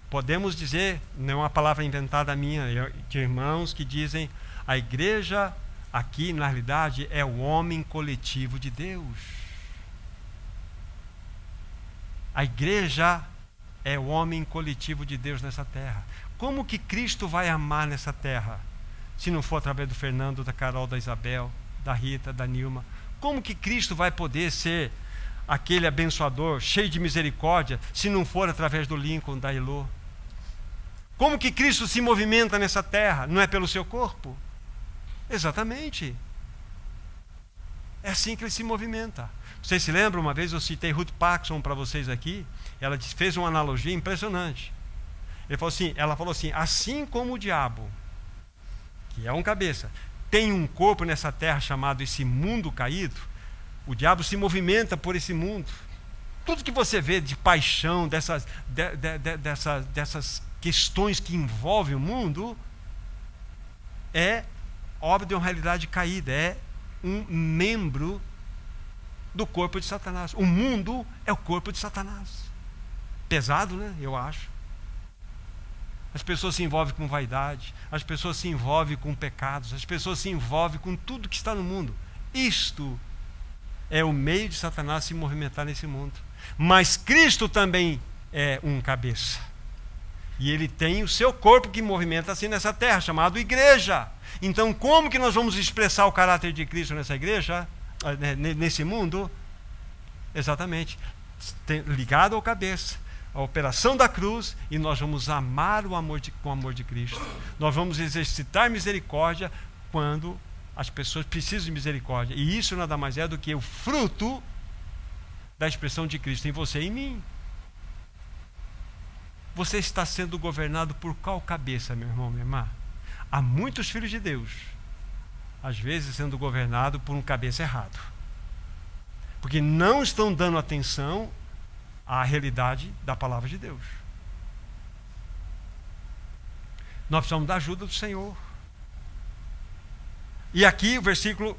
S1: Podemos dizer, não é uma palavra inventada minha, de irmãos que dizem, a igreja aqui, na realidade, é o homem coletivo de Deus. A igreja é o homem coletivo de Deus nessa terra. Como que Cristo vai amar nessa terra, se não for através do Fernando, da Carol, da Isabel, da Rita, da Nilma? Como que Cristo vai poder ser aquele abençoador, cheio de misericórdia, se não for através do Lincoln, da Elô? Como que Cristo se movimenta nessa terra? Não é pelo seu corpo? Exatamente. É assim que ele se movimenta. Vocês se lembram, uma vez eu citei Ruth Paxson para vocês aqui, ela fez uma analogia impressionante. Ela falou assim, assim como o diabo, que é um cabeça, tem um corpo nessa terra chamado esse mundo caído, o diabo se movimenta por esse mundo. Tudo que você vê de paixão, dessas questões que envolvem o mundo, é obra de uma realidade caída, é um membro do corpo de Satanás. O mundo é o corpo de Satanás. Pesado, né? Eu acho. As pessoas se envolvem com vaidade, as pessoas se envolvem com pecados, as pessoas se envolvem com tudo que está no mundo. Isto é o meio de Satanás se movimentar nesse mundo. Mas Cristo também é um cabeça. E ele tem o seu corpo que movimenta assim nessa terra, chamado igreja. Então, como que nós vamos expressar o caráter de Cristo nessa igreja, nesse mundo? Exatamente, ligado ao cabeça, a operação da cruz, e nós vamos amar com o amor de Cristo. Nós vamos exercitar misericórdia quando as pessoas precisam de misericórdia. E isso nada mais é do que o fruto da expressão de Cristo em você e em mim. Você está sendo governado por qual cabeça, meu irmão, minha irmã? Há muitos filhos de Deus, às vezes sendo governado por um cabeça errado, porque não estão dando atenção à realidade da palavra de Deus. Nós precisamos da ajuda do Senhor. E aqui o versículo,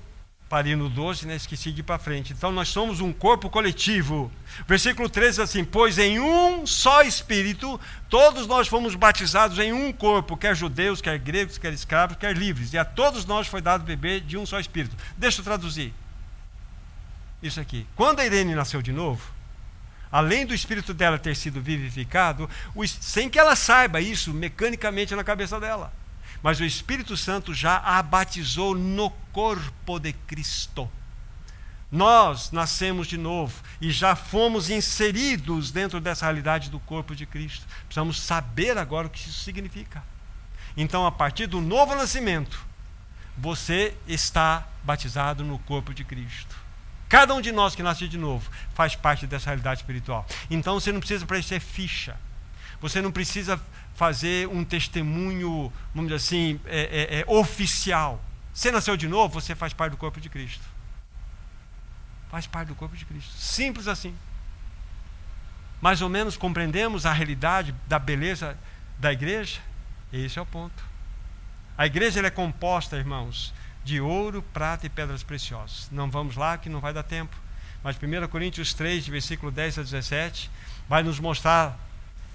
S1: parei no 12, esqueci de ir para frente. Então nós somos um corpo coletivo. Versículo 13 diz assim: pois em um só Espírito todos nós fomos batizados em um corpo, quer judeus, quer gregos, quer escravos, quer livres, e a todos nós foi dado beber de um só Espírito. Deixa eu traduzir isso aqui. Quando a Irene nasceu de novo, além do espírito dela ter sido vivificado, sem que ela saiba isso mecanicamente na cabeça dela, mas o Espírito Santo já a batizou no corpo de Cristo. Nós nascemos de novo e já fomos inseridos dentro dessa realidade do corpo de Cristo. Precisamos saber agora o que isso significa. Então, a partir do novo nascimento, você está batizado no corpo de Cristo. Cada um de nós que nasce de novo faz parte dessa realidade espiritual. Então você não precisa preencher ficha. Você não precisa fazer um testemunho, vamos dizer assim, oficial. Você nasceu de novo, você faz parte do corpo de Cristo. Faz parte do corpo de Cristo. Simples assim. Mais ou menos compreendemos a realidade da beleza da igreja? Esse é o ponto. A igreja ela é composta, irmãos, de ouro, prata e pedras preciosas. Não vamos lá, que não vai dar tempo. Mas 1 Coríntios 3, de versículo 10 a 17, vai nos mostrar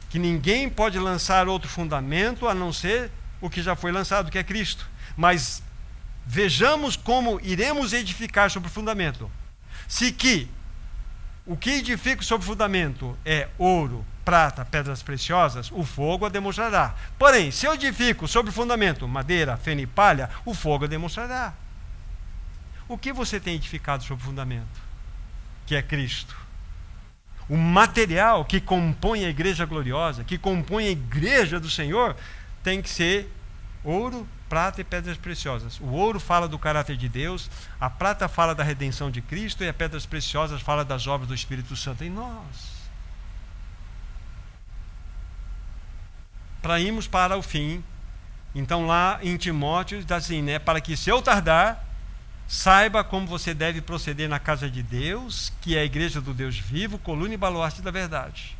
S1: que ninguém pode lançar outro fundamento a não ser o que já foi lançado, que é Cristo. Mas vejamos como iremos edificar sobre o fundamento. Se que o que edifica sobre o fundamento é ouro, prata, pedras preciosas, o fogo a demonstrará. Porém, se eu edifico sobre o fundamento madeira, feno e palha, o fogo a demonstrará. O que você tem edificado sobre o fundamento? Que é Cristo. O material que compõe a igreja gloriosa, que compõe a igreja do Senhor, tem que ser ouro, prata e pedras preciosas. O ouro fala do caráter de Deus, a prata fala da redenção de Cristo e as pedras preciosas fala das obras do Espírito Santo em nós. Para irmos para o fim, então lá em Timóteo diz assim, para que se eu tardar, saiba como você deve proceder na casa de Deus, que é a igreja do Deus vivo, coluna e baluarte da verdade.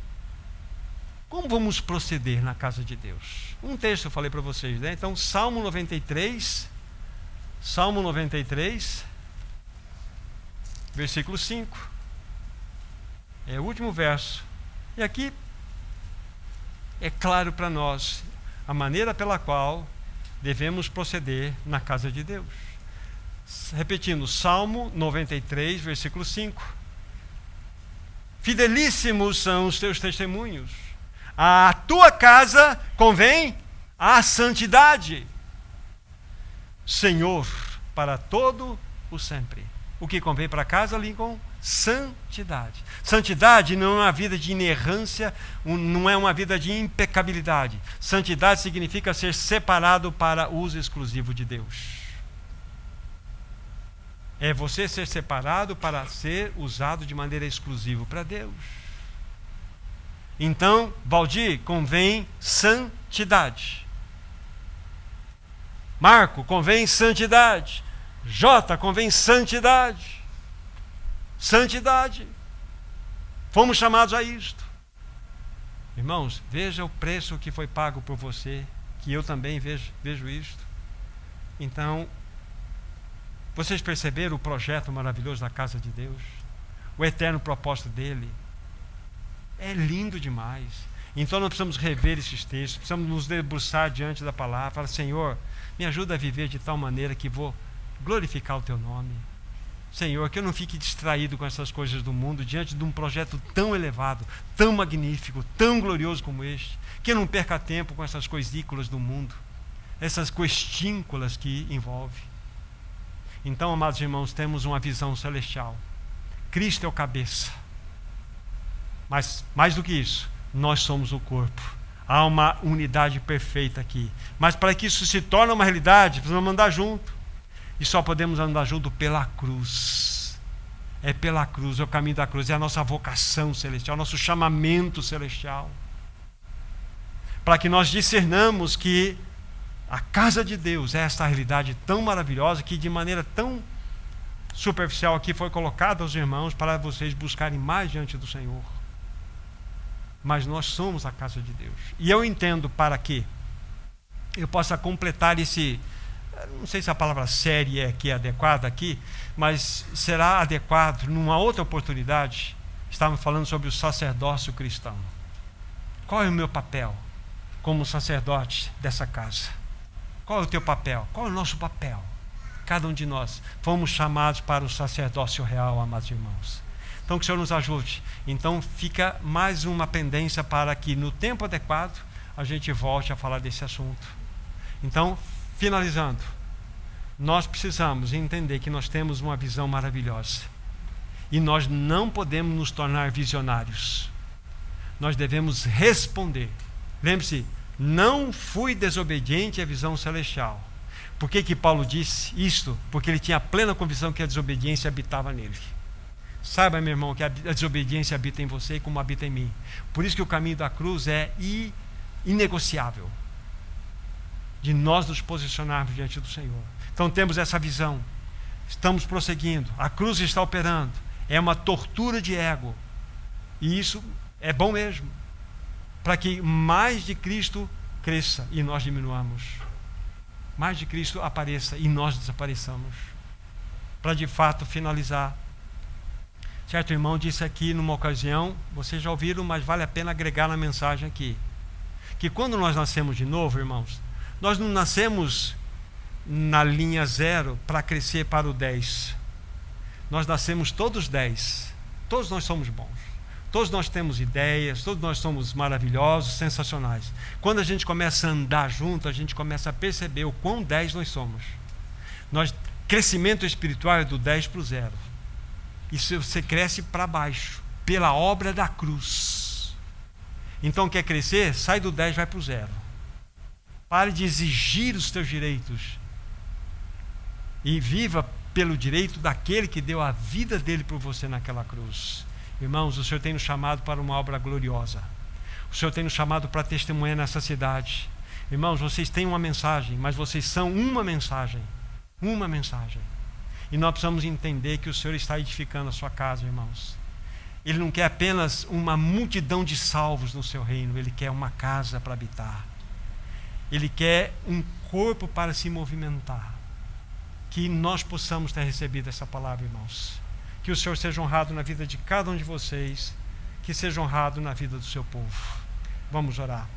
S1: Como vamos proceder na casa de Deus? Um texto eu falei para vocês, Então, Salmo 93, versículo 5. É o último verso. E aqui é claro para nós a maneira pela qual devemos proceder na casa de Deus. Repetindo, Salmo 93, versículo 5. Fidelíssimos são os teus testemunhos. A tua casa convém a santidade. Senhor, para todo o sempre. O que convém para a casa, Lincoln? Santidade. Santidade não é uma vida de inerrância, não é uma vida de impecabilidade. Santidade significa ser separado para uso exclusivo de Deus. É você ser separado para ser usado de maneira exclusiva para Deus. Então, Valdir, convém santidade. Marco, convém santidade. Jota, convém santidade. Santidade. Fomos chamados a isto. Irmãos, veja o preço que foi pago por você, que eu também vejo isto. Então, vocês perceberam o projeto maravilhoso da casa de Deus? O eterno propósito dele? É lindo demais. Então nós precisamos rever esses textos, precisamos nos debruçar diante da palavra, falar, Senhor, me ajuda a viver de tal maneira que vou glorificar o teu nome. Senhor, que eu não fique distraído com essas coisas do mundo, diante de um projeto tão elevado, tão magnífico, tão glorioso como este, que eu não perca tempo com essas coisículas do mundo, essas questínculas que envolve. Então, amados irmãos, temos uma visão celestial. Cristo é o cabeça. Mas, mais do que isso, nós somos o corpo. Há uma unidade perfeita aqui. Mas para que isso se torne uma realidade, precisamos andar junto. E só podemos andar junto pela cruz. É pela cruz, é o caminho da cruz, é a nossa vocação celestial, nosso chamamento celestial. Para que nós discernamos que a casa de Deus é esta realidade tão maravilhosa que de maneira tão superficial aqui foi colocada aos irmãos para vocês buscarem mais diante do Senhor. Mas nós somos a casa de Deus. E eu entendo para que eu possa completar esse, não sei se a palavra série é adequada aqui, mas será adequado numa outra oportunidade. Estávamos falando sobre o sacerdócio cristão. Qual é o meu papel como sacerdote dessa casa? Qual é o teu papel? Qual é o nosso papel? Cada um de nós fomos chamados para o sacerdócio real, amados irmãos. Então que o Senhor nos ajude. Então fica mais uma pendência para que no tempo adequado a gente volte a falar desse assunto. Então, finalizando, nós precisamos entender que nós temos uma visão maravilhosa. E nós não podemos nos tornar visionários. Nós devemos responder. Lembre-se, não fui desobediente à visão celestial. Por que Paulo disse isto? Porque ele tinha plena convicção que a desobediência habitava nele. Saiba, meu irmão, que a desobediência habita em você como habita em mim. Por isso que o caminho da cruz é inegociável. De nós nos posicionarmos diante do Senhor. Então temos essa visão. Estamos prosseguindo. A cruz está operando. É uma tortura de ego. E isso é bom mesmo. Para que mais de Cristo cresça e nós diminuamos. Mais de Cristo apareça e nós desapareçamos. Para de fato finalizar. Certo irmão disse aqui numa ocasião, vocês já ouviram, mas vale a pena agregar na mensagem aqui. Que quando nós nascemos de novo, irmãos, nós não nascemos na linha 0 para crescer para o 10. Nós nascemos todos 10. Todos nós somos bons. Todos nós temos ideias, todos nós somos maravilhosos, sensacionais. Quando a gente começa a andar junto, a gente começa a perceber o quão 10 nós somos. Crescimento espiritual é do 10 para o 0. E você cresce para baixo, pela obra da cruz. Então quer crescer? Sai do 10 e vai para o 0. Pare de exigir os teus direitos. E viva pelo direito daquele que deu a vida dele por você naquela cruz. Irmãos, o Senhor tem nos chamado para uma obra gloriosa. O Senhor tem nos chamado para testemunhar nessa cidade. Irmãos, vocês têm uma mensagem, mas vocês são uma mensagem. Uma mensagem. E nós precisamos entender que o Senhor está edificando a sua casa, irmãos. Ele não quer apenas uma multidão de salvos no seu reino. Ele quer uma casa para habitar. Ele quer um corpo para se movimentar. Que nós possamos ter recebido essa palavra, irmãos. Que o Senhor seja honrado na vida de cada um de vocês. Que seja honrado na vida do seu povo. Vamos orar.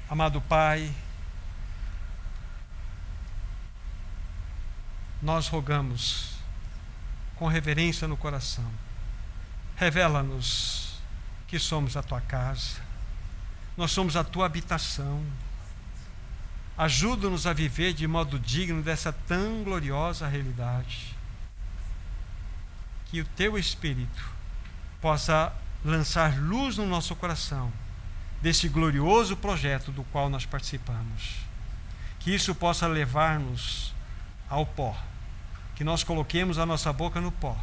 S1: Amado Pai, nós rogamos com reverência no coração. Revela-nos que somos a tua casa. Nós somos a tua habitação. Ajuda-nos a viver de modo digno dessa tão gloriosa realidade. Que o teu Espírito possa lançar luz no nosso coração desse glorioso projeto do qual nós participamos. Que isso possa levar-nos ao pó. Que nós coloquemos a nossa boca no pó.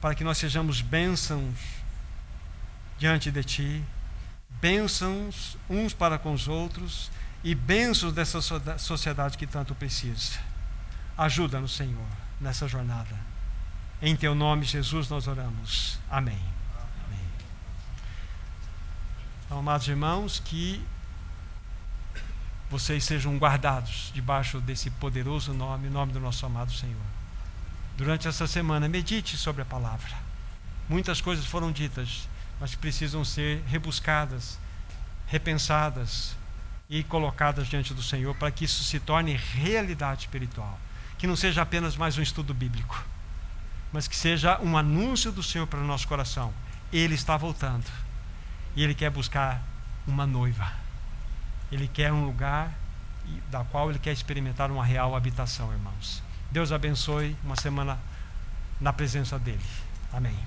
S1: Para que nós sejamos bênçãos diante de Ti. Bênçãos uns para com os outros. E bênçãos dessa sociedade que tanto precisa. Ajuda-nos, Senhor, nessa jornada. Em Teu nome, Jesus, nós oramos. Amém. Amém. Então, amados irmãos, que vocês sejam guardados debaixo desse poderoso nome, o nome do nosso amado Senhor. Durante essa semana, medite sobre a palavra. Muitas coisas foram ditas, mas precisam ser rebuscadas, repensadas e colocadas diante do Senhor para que isso se torne realidade espiritual. Que não seja apenas mais um estudo bíblico, mas que seja um anúncio do Senhor para o nosso coração. Ele está voltando e Ele quer buscar uma noiva. Ele quer um lugar da qual Ele quer experimentar uma real habitação, irmãos. Deus abençoe uma semana na presença dEle. Amém.